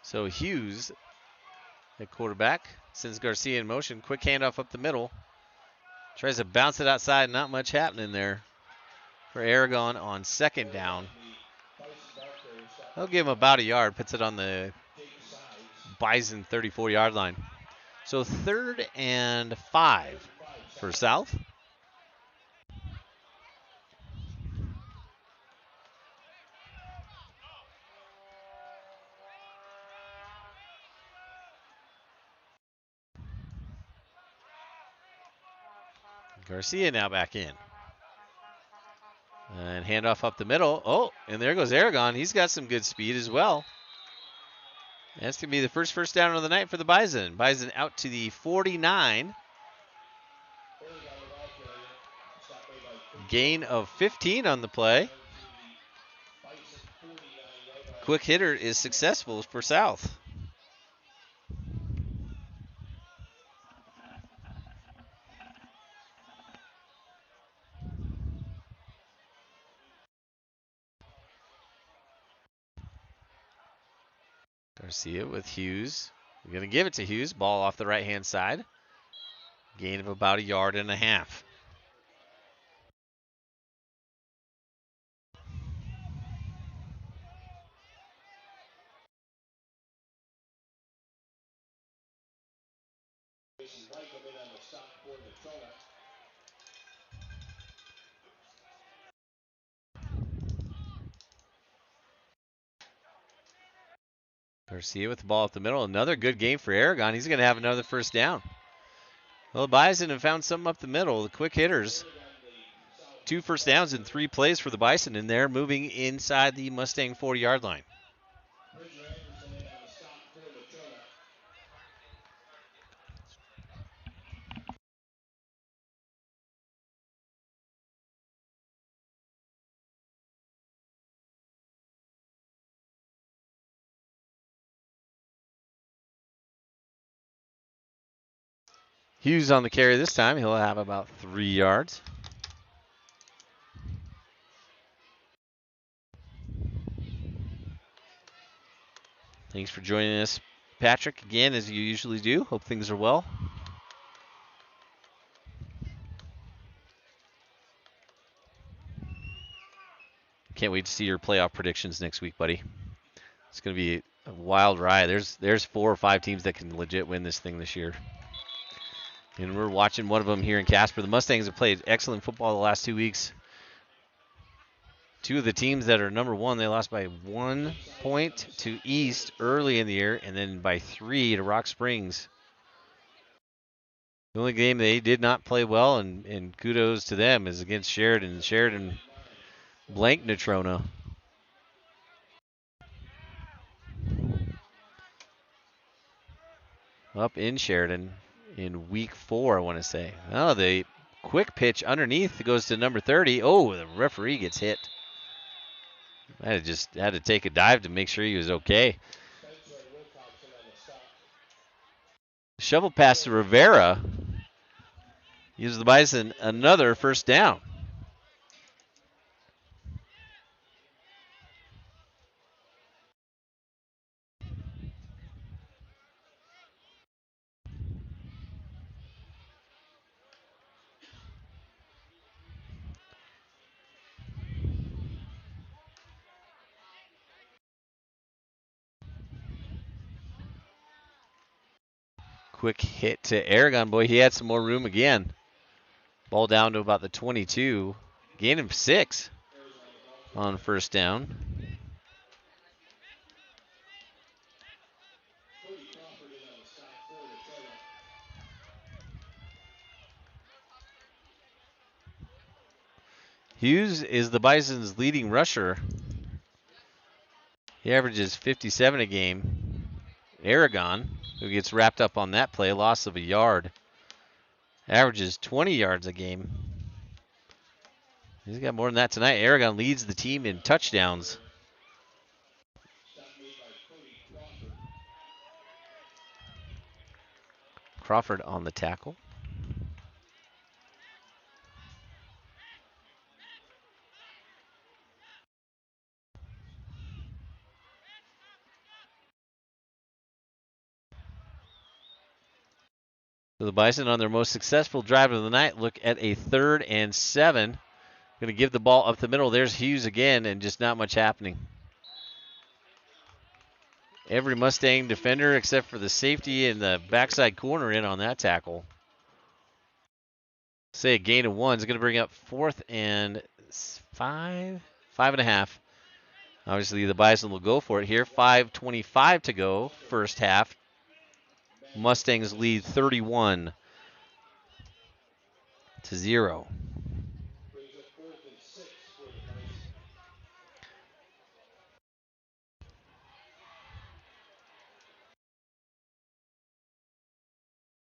So Hughes at quarterback sends Garcia in motion. Quick handoff up the middle. Tries to bounce it outside. Not much happening there for Aragon on second down. They'll give him about a yard. Puts it on the Bison 34-yard line. So 3rd and 5 for South. Garcia now back in. And handoff up the middle. Oh, and there goes Aragon. He's got some good speed as well. That's going to be the first down of the night for the Bison. Bison out to the 49. Gain of 15 on the play. Quick hitter is successful for South. Garcia with Hughes. We're going to give it to Hughes. Ball off the right-hand side. Gain of about a yard and a half. Garcia with the ball up the middle. Another good game for Aragon. He's going to have another first down. Well, Bison have found something up the middle. The quick hitters. 2 first downs in 3 plays for the Bison, and they're moving inside the Mustang 40-yard line. Hughes on the carry this time. He'll have about 3 yards. Thanks for joining us, Patrick, again, as you usually do. Hope things are well. Can't wait to see your playoff predictions next week, buddy. It's going to be a wild ride. There's 4 or 5 teams that can legit win this thing this year. And we're watching one of them here in Casper. The Mustangs have played excellent football the last 2 weeks. 2 of the teams that are number 1, they lost by 1 point to East early in the year, and then by 3 to Rock Springs. The only game they did not play well, and kudos to them, is against Sheridan. Sheridan blanked Natrona. Up in Sheridan in week 4, I want to say. Oh, the quick pitch underneath goes to number 30. Oh, the referee gets hit. I just had to take a dive to make sure he was okay. Shovel pass to Rivera gives the Bison another first down. Quick hit to Aragon. Boy, he had some more room again. Ball down to about the 22. Gain of 6 on first down. Hughes is the Bison's leading rusher. He averages 57 a game. Aragon, who gets wrapped up on that play, loss of a yard, averages 20 yards a game. He's got more than that tonight. Aragon leads the team in touchdowns. Crawford on the tackle. So the Bison on their most successful drive of the night look at a 3rd and 7. Going to give the ball up the middle. There's Hughes again, and just not much happening. Every Mustang defender except for the safety and the backside corner in on that tackle. Say a gain of 1 is going to bring up 4th and 5, 5.5. Obviously, the Bison will go for it here. 5:25 to go, first half. Mustangs lead 31-0.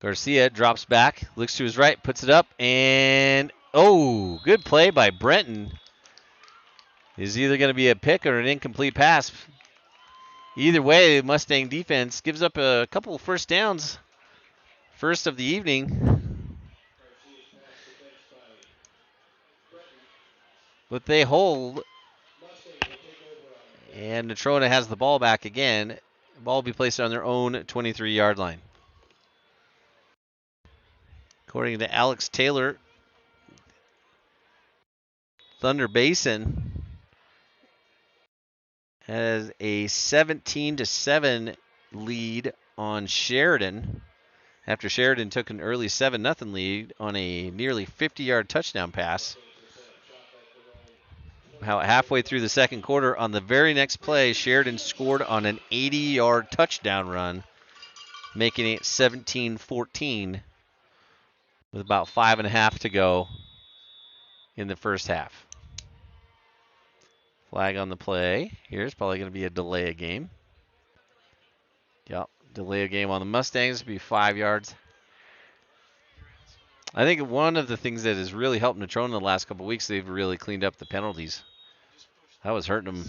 Garcia drops back, looks to his right, puts it up, and oh, good play by Brenton. Is either going to be a pick or an incomplete pass. Either way, Mustang defense gives up a couple of first downs. First of the evening. But they hold. And Natrona has the ball back again. The ball will be placed on their own 23-yard line. According to Alex Taylor, Thunder Basin has a 17-7 lead on Sheridan after Sheridan took an early 7-0 lead on a nearly 50-yard touchdown pass. Halfway through the second quarter, on the very next play, Sheridan scored on an 80-yard touchdown run, making it 17-14 with about 5.5 to go in the first half. Flag on the play. Here's probably going to be a delay of game. Yep, delay of game on the Mustangs will be 5 yards. I think one of the things that has really helped Natrona the last couple of weeks, they've really cleaned up the penalties. That was hurting them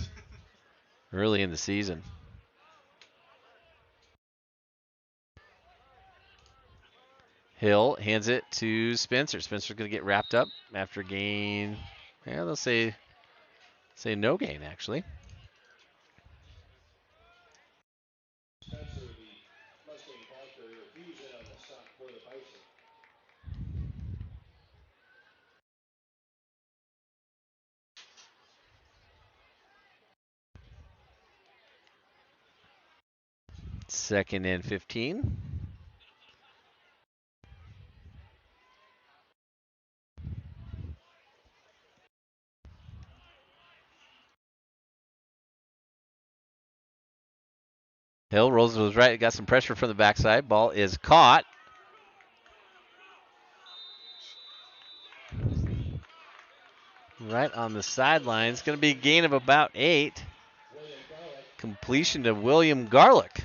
early in the season. Hill hands it to Spencer. Spencer's going to get wrapped up after gain. Yeah, they'll say no gain, actually. Second and 15. Hill rolls to his right, got some pressure from the backside. Ball is caught. Right on the sideline. It's going to be a gain of about 8. Completion to William Garlick.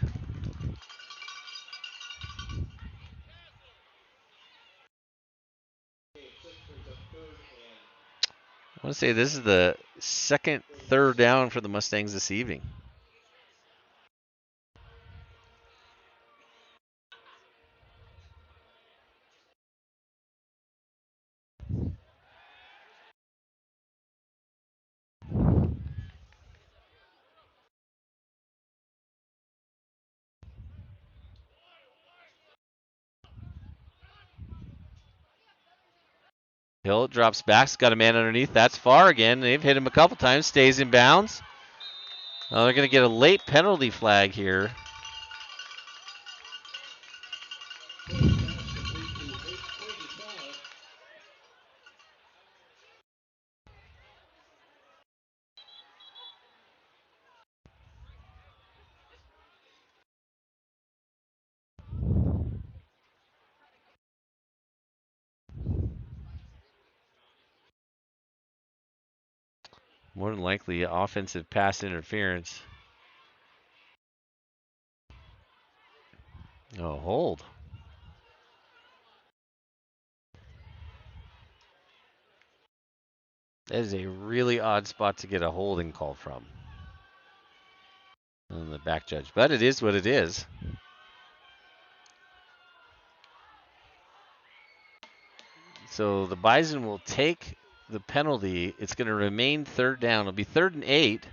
I want to say this is the second 3rd down for the Mustangs this evening. Hill drops back, got a man underneath. That's far again. They've hit him a couple times. Stays in bounds. Oh, they're going to get a late penalty flag here. More than likely, offensive pass interference. Oh, hold. That is a really odd spot to get a holding call from on the back judge, but it is what it is. So the Bison will take the penalty. It's going to remain third down. It'll be 3rd and 8.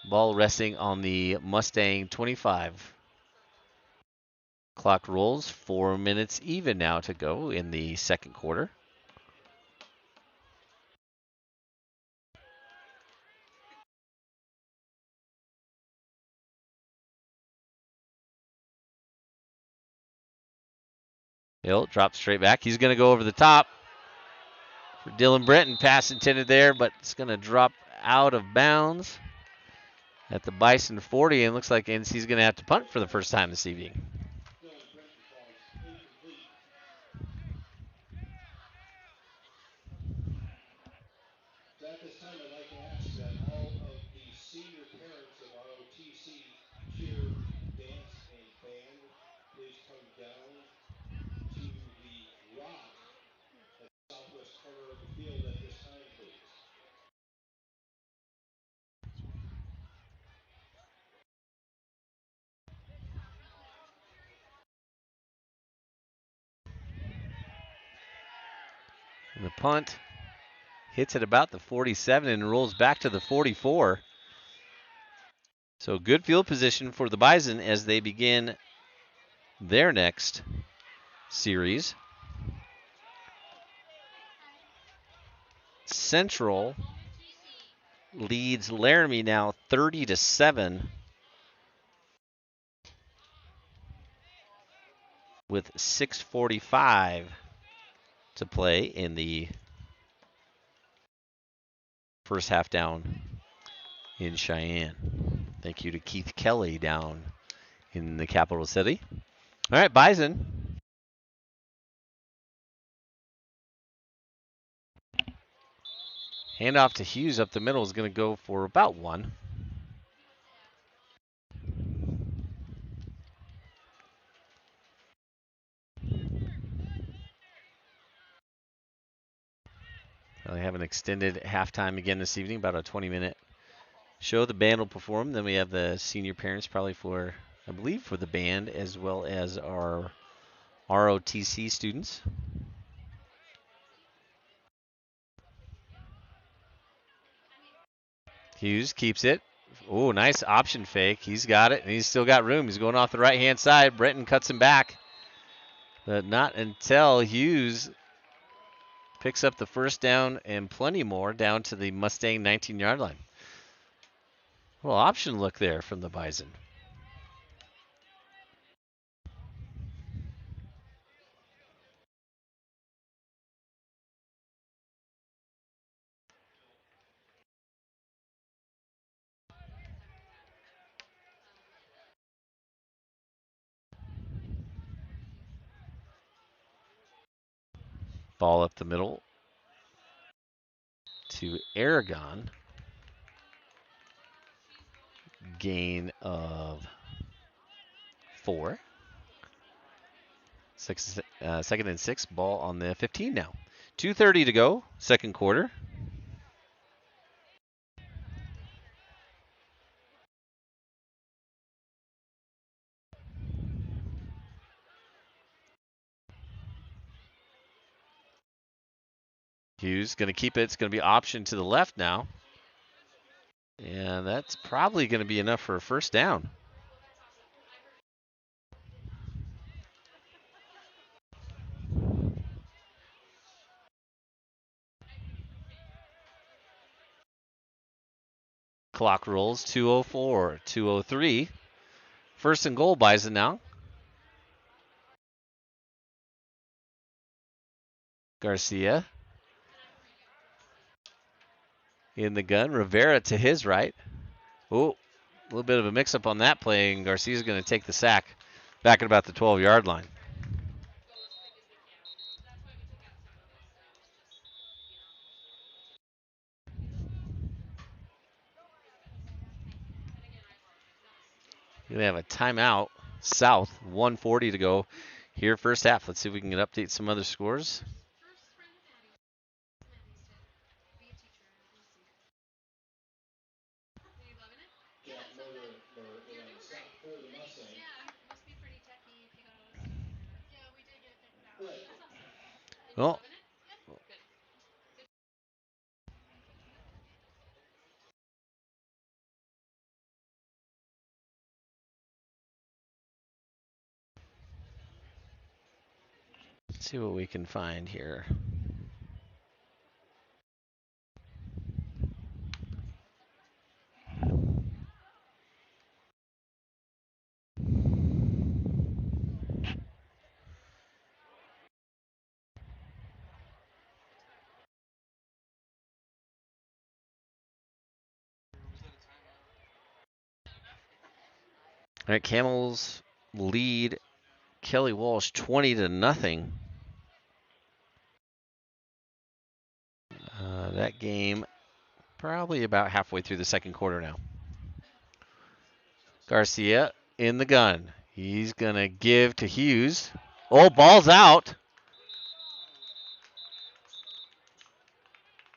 Ball resting on the Mustang 25. Clock rolls. 4 minutes even now to go in the second quarter. Hill drops straight back. He's going to go over the top for Dylan Brenton. Pass intended there, but it's going to drop out of bounds at the Bison 40, and looks like NC's going to have to punt for the first time this evening.
At this time, I'd like to ask that all of the senior parents of ROTC cheer, dance, and band please come down to the rock at the southwest corner of the field at this time, please.
And the punt hits at about the 47 and rolls back to the 44. So good field position for the Bison as they begin their next series. Central leads Laramie now 30-7 with 6:45 to play in the first half down in Cheyenne. Thank you to Keith Kelly down in the capital city. All right, Bison. Handoff to Hughes up the middle is going to go for about 1. They have an extended halftime again this evening, about a 20-minute show. The band will perform. Then we have the senior parents probably for, I believe, for the band as well as our ROTC students. Hughes keeps it. Oh, nice option fake. He's got it, and he's still got room. He's going off the right-hand side. Brenton cuts him back. But not until Hughes picks up the first down and plenty more down to the Mustang 19-yard line. Well, option look there from the Bison. Ball up the middle to Aragon. Gain of 4. Second and 6. Ball on the 15 now. 2:30 to go, second quarter. Hughes going to keep it. It's going to be option to the left now. And that's probably going to be enough for a first down. Clock rolls, 2:04, 2:03. First and goal, Bison now. Garcia in the gun. Rivera to his right. Oh, a little bit of a mix-up on that play, and Garcia's going to take the sack back at about the 12-yard line. Gonna have a timeout. South, 1:40 to go here first half. Let's see if we can update some other scores. Well, let's see what we can find here. All right, Camels lead Kelly Walsh 20-0. That game probably about halfway through the second quarter now. Garcia in the gun. He's going to give to Hughes. Oh, ball's out.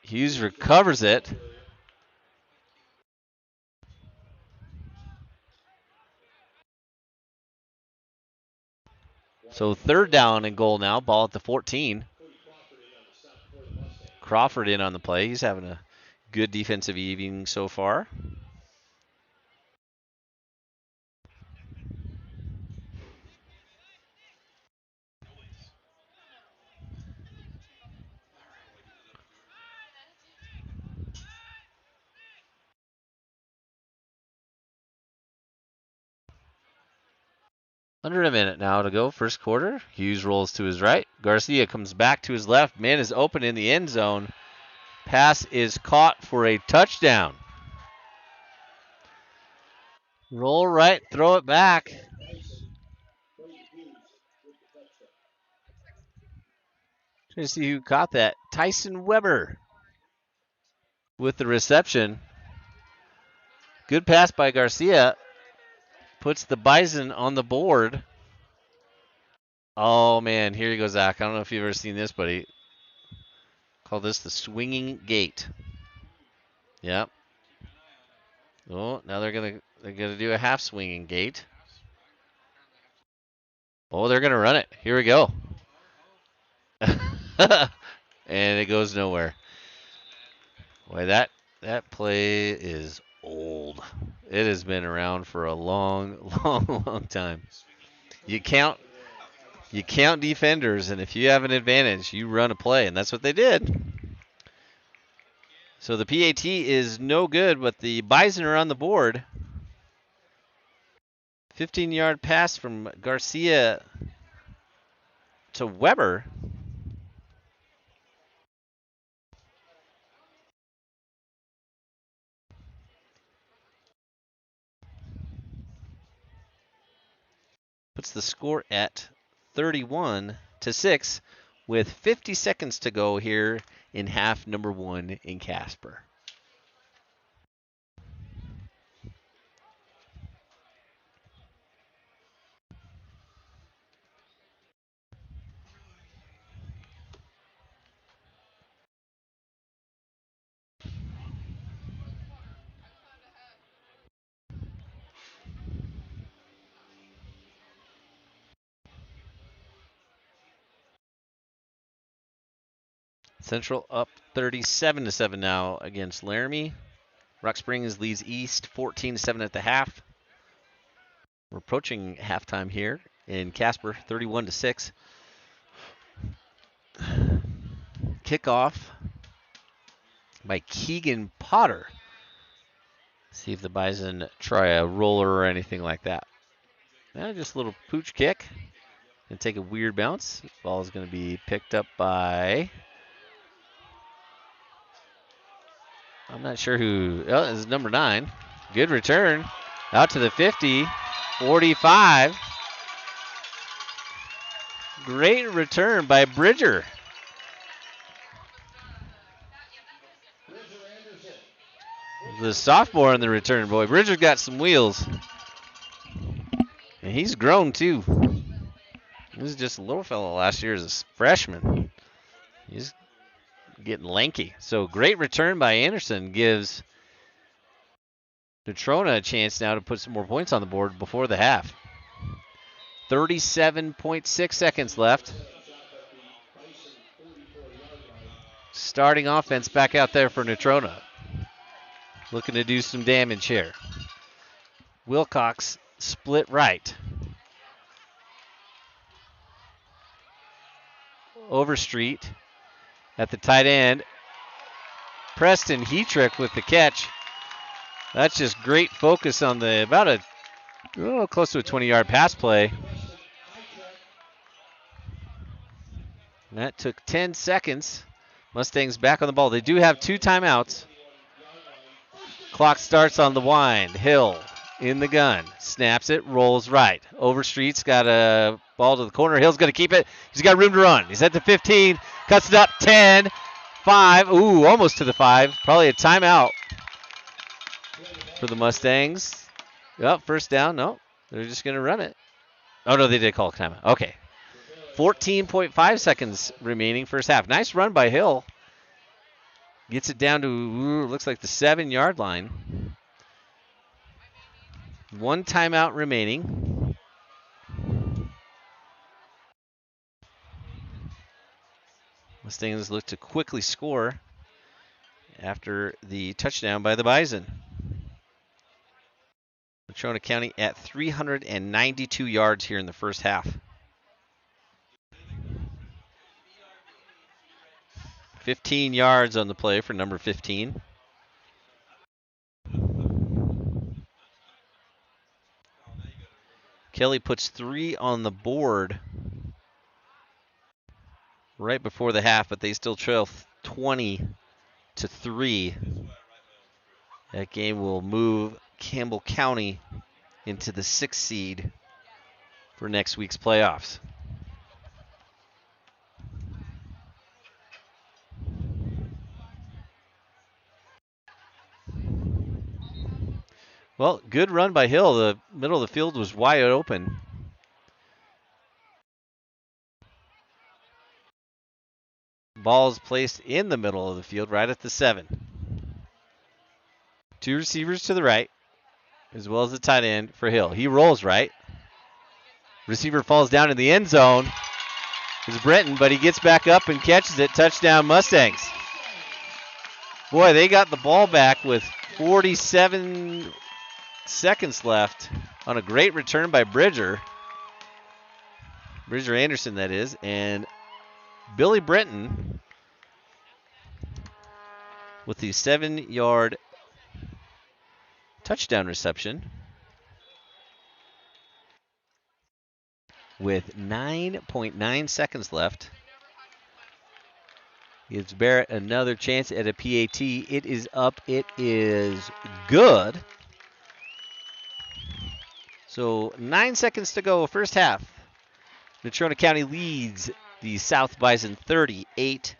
Hughes recovers it. So third down and goal now. Ball at the 14. Crawford in on the play. He's having a good defensive evening so far. Under a minute now to go, first quarter. Hughes rolls to his right. Garcia comes back to his left. Man is open in the end zone. Pass is caught for a touchdown. Roll right, throw it back. Trying to see who caught that. Tyson Weber with the reception. Good pass by Garcia. Puts the Bison on the board. Oh, man, here you go, Zach. I don't know if you've ever seen this, but he called this the swinging gate. Yep. Oh, now they're gonna do a half swinging gate. Oh, they're gonna run it. Here we go. And it goes nowhere. Boy, that play is old. It has been around for a long, long time. You count defenders, and if you have an advantage, you run a play, and that's what they did. So the PAT is no good, but the Bison are on the board. 15-yard pass from Garcia to Weber. Puts the score at 31-6 with 50 seconds to go here in half number 1 in Casper. Central up 37-7 now against Laramie. Rock Springs leads East 14-7 at the half. We're approaching halftime here in Casper, 31-6. Kickoff by Keegan Potter. See if the Bison try a roller or anything like that. Just a little pooch kick. Gonna take a weird bounce. Ball is going to be picked up by, I'm not sure who. Oh, it's number 9. Good return. Out to the 50, 45. Great return by Bridger. The sophomore in the return, boy. Bridger got some wheels. he's grown too. He was just a little fellow last year as a freshman. He's getting lanky. So great return by Anderson gives Natrona a chance now to put some more points on the board before the half. 37.6 seconds left. Starting offense back out there for Natrona. Looking to do some damage here. Wilcox split right. Overstreet at the tight end. Preston Heatrick with the catch. That's just great focus on the close to a 20-yard pass play. And that took 10 seconds. Mustangs back on the ball. They do have 2 timeouts. Clock starts on the wind. Hill in the gun. Snaps it, rolls right. Overstreet's got a ball to the corner. Hill's going to keep it. He's got room to run. He's at the 15. Cuts it up. 10. 5. Ooh, almost to the 5. Probably a timeout for the Mustangs. Yep, first down. No, they're just going to run it. Oh, no, they did call a timeout. Okay. 14.5 seconds remaining first half. Nice run by Hill. Gets it down to, looks like the 7-yard line. 1 timeout remaining. Mustangs look to quickly score after the touchdown by the Bison. Natrona County at 392 yards here in the first half. 15 yards on the play for number 15. Kelly puts 3 on the board right before the half, but they still trail 20-3. That game will move Campbell County into the 6th seed for next week's playoffs. Well, good run by Hill. The middle of the field was wide open. Ball's placed in the middle of the field, right at the 7. 2 receivers to the right, as well as the tight end for Hill. He rolls right. Receiver falls down in the end zone. It's Brenton, but he gets back up and catches it. Touchdown, Mustangs. Boy, they got the ball back with 47 seconds left on a great return by Bridger. Bridger Anderson, that is. And Billy Brenton with the 7-yard touchdown reception with 9.9 seconds left. Gives Barrett another chance at a PAT. It is up. It is good. So 9 seconds to go, first half. Natrona County leads the South Bison 38-6.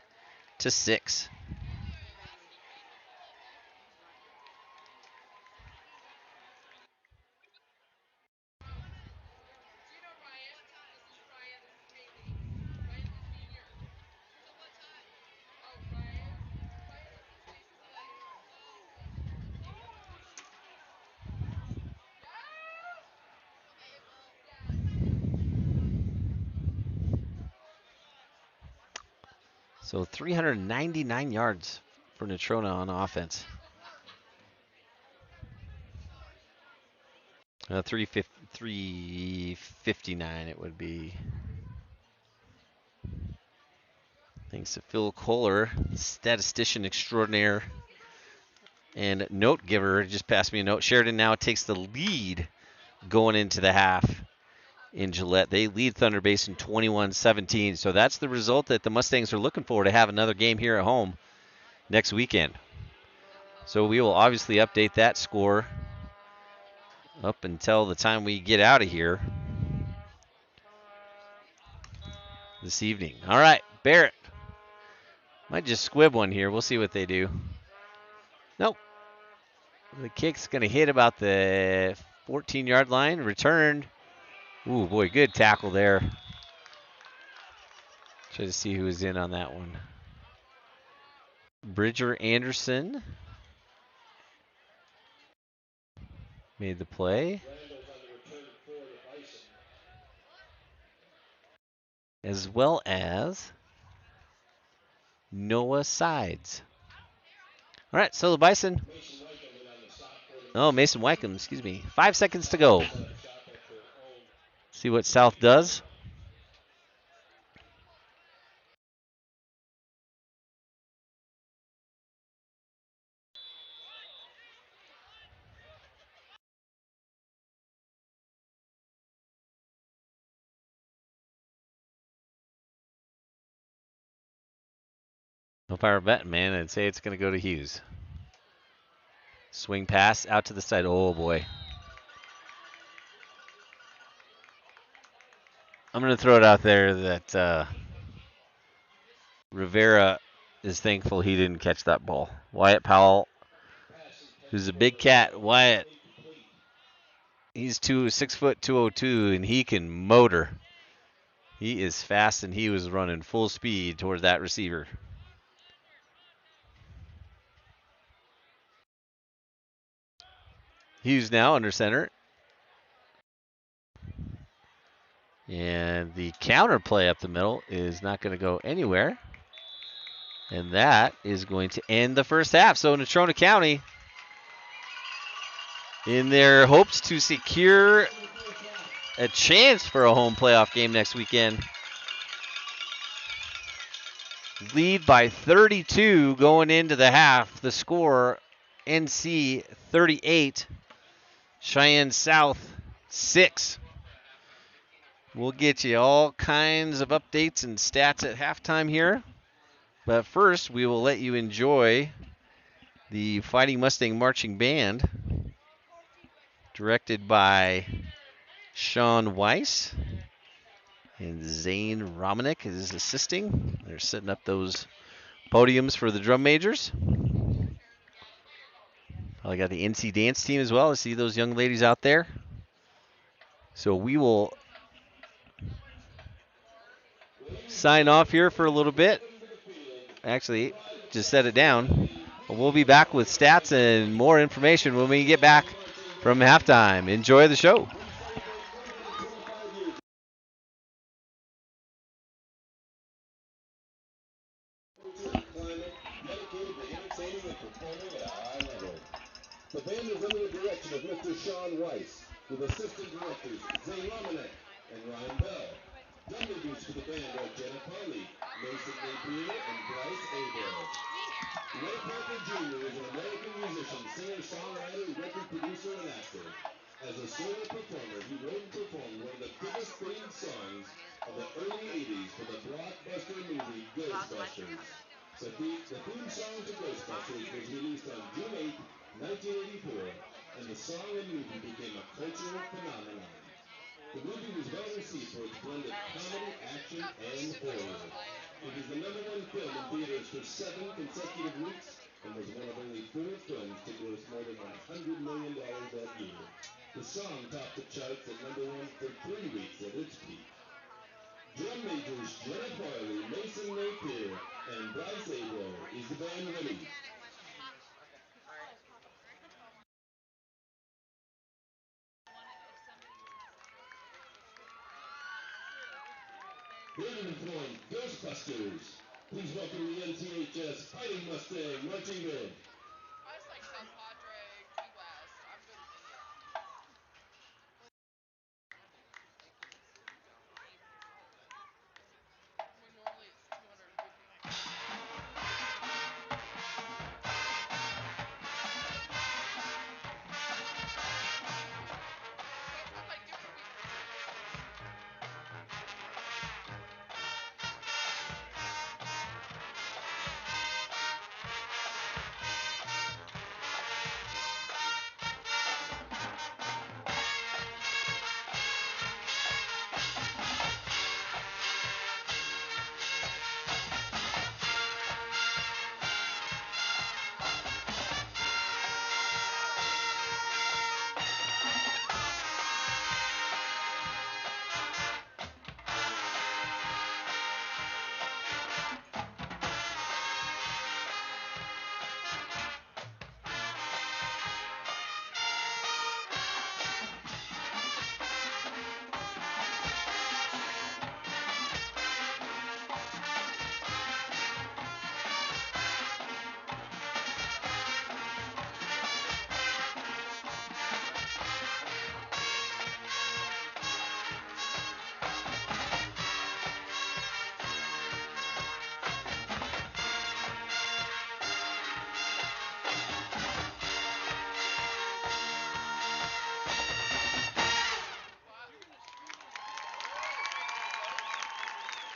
So 399 yards for Natrona on offense. 359 it would be. Thanks to Phil Kohler, statistician extraordinaire and note giver. Just passed me a note. Sheridan now takes the lead going into the half in Gillette. They lead Thunder Basin 21-17. So that's the result that the Mustangs are looking for to have another game here at home next weekend. So we will obviously update that score up until the time we get out of here this evening. All right, Barrett. Might just squib one here. We'll see what they do. Nope. The kick's going to hit about the 14-yard line. Returned Ooh, boy, good tackle there. Try to see who was in on that one. Bridger Anderson made the play. As well as Noah Sides. All right, so the Bison. Oh, Mason Wycombe, excuse me. 5 seconds to go. See what South does. If I were betting, man, I'd say it's going to go to Hughes. Swing pass out to the side. Oh, boy. I'm going to throw it out there that Rivera is thankful he didn't catch that ball. Wyatt Powell, who's a big cat. Wyatt, he's 6 foot 202, and he can motor. He is fast, and he was running full speed towards that receiver. Hughes now under center. And the counter play up the middle is not going to go anywhere. And that is going to end the first half. So Natrona County, in their hopes to secure a chance for a home playoff game next weekend, lead by 32 going into the half. The score, NC 38, Cheyenne South 6. We'll get you all kinds of updates and stats at halftime here. But first, we will let you enjoy the Fighting Mustang Marching Band, directed by Sean Weiss. And Zane Romanek is assisting. They're setting up those podiums for the drum majors. I got the NC dance team as well. I see those young ladies out there. So we will sign off here for a little bit. Actually, just set it down. We'll be back with stats and more information when we get back from halftime. Enjoy the show.
The band is under the direction of Mr. Sean Weiss, with assistant directors Zane Romanek and Ryan Bell. Drum leaders for the band are Jenna Parley, Mason Napier, and Bryce Abel. Ray Parker Jr. is an American musician, singer, songwriter, record producer, and actor. As a solo performer, he wrote and performed one of the biggest theme songs of the early 80s for the blockbuster movie Ghostbusters. The theme song to Ghostbusters was released on June 8, 1984, and the song and movie became a cultural phenomenon. The movie was well received for its blend of comedy, action, and horror. It was the #1 film in theaters for 7 consecutive weeks and was one of only 4 films to gross more than $100 million that year. The song topped the charts at #1 for 3 weeks at its peak. Drum majors Jenna Farley, Mason Napier, and Bryce Abel. Is the band ready? Here to perform Ghostbusters. Please welcome the NCHS Fighting Mustang Marching Band.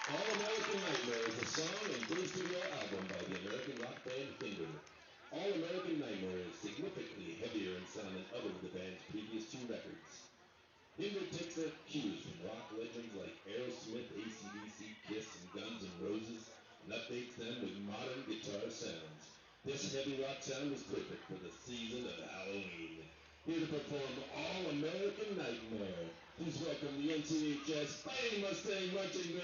All American Nightmare is a song and three studio album by the American rock band Hinder. All American Nightmare is significantly heavier in sound than other of the band's previous two records. Hinder takes their cues from rock legends like Aerosmith, AC/DC, Kiss, and Guns N' Roses, and updates them with modern guitar sounds. This heavy rock sound was perfect for the season of Halloween. Here to perform All American Nightmare, please welcome the NCHS Fighting Mustang Marching Band.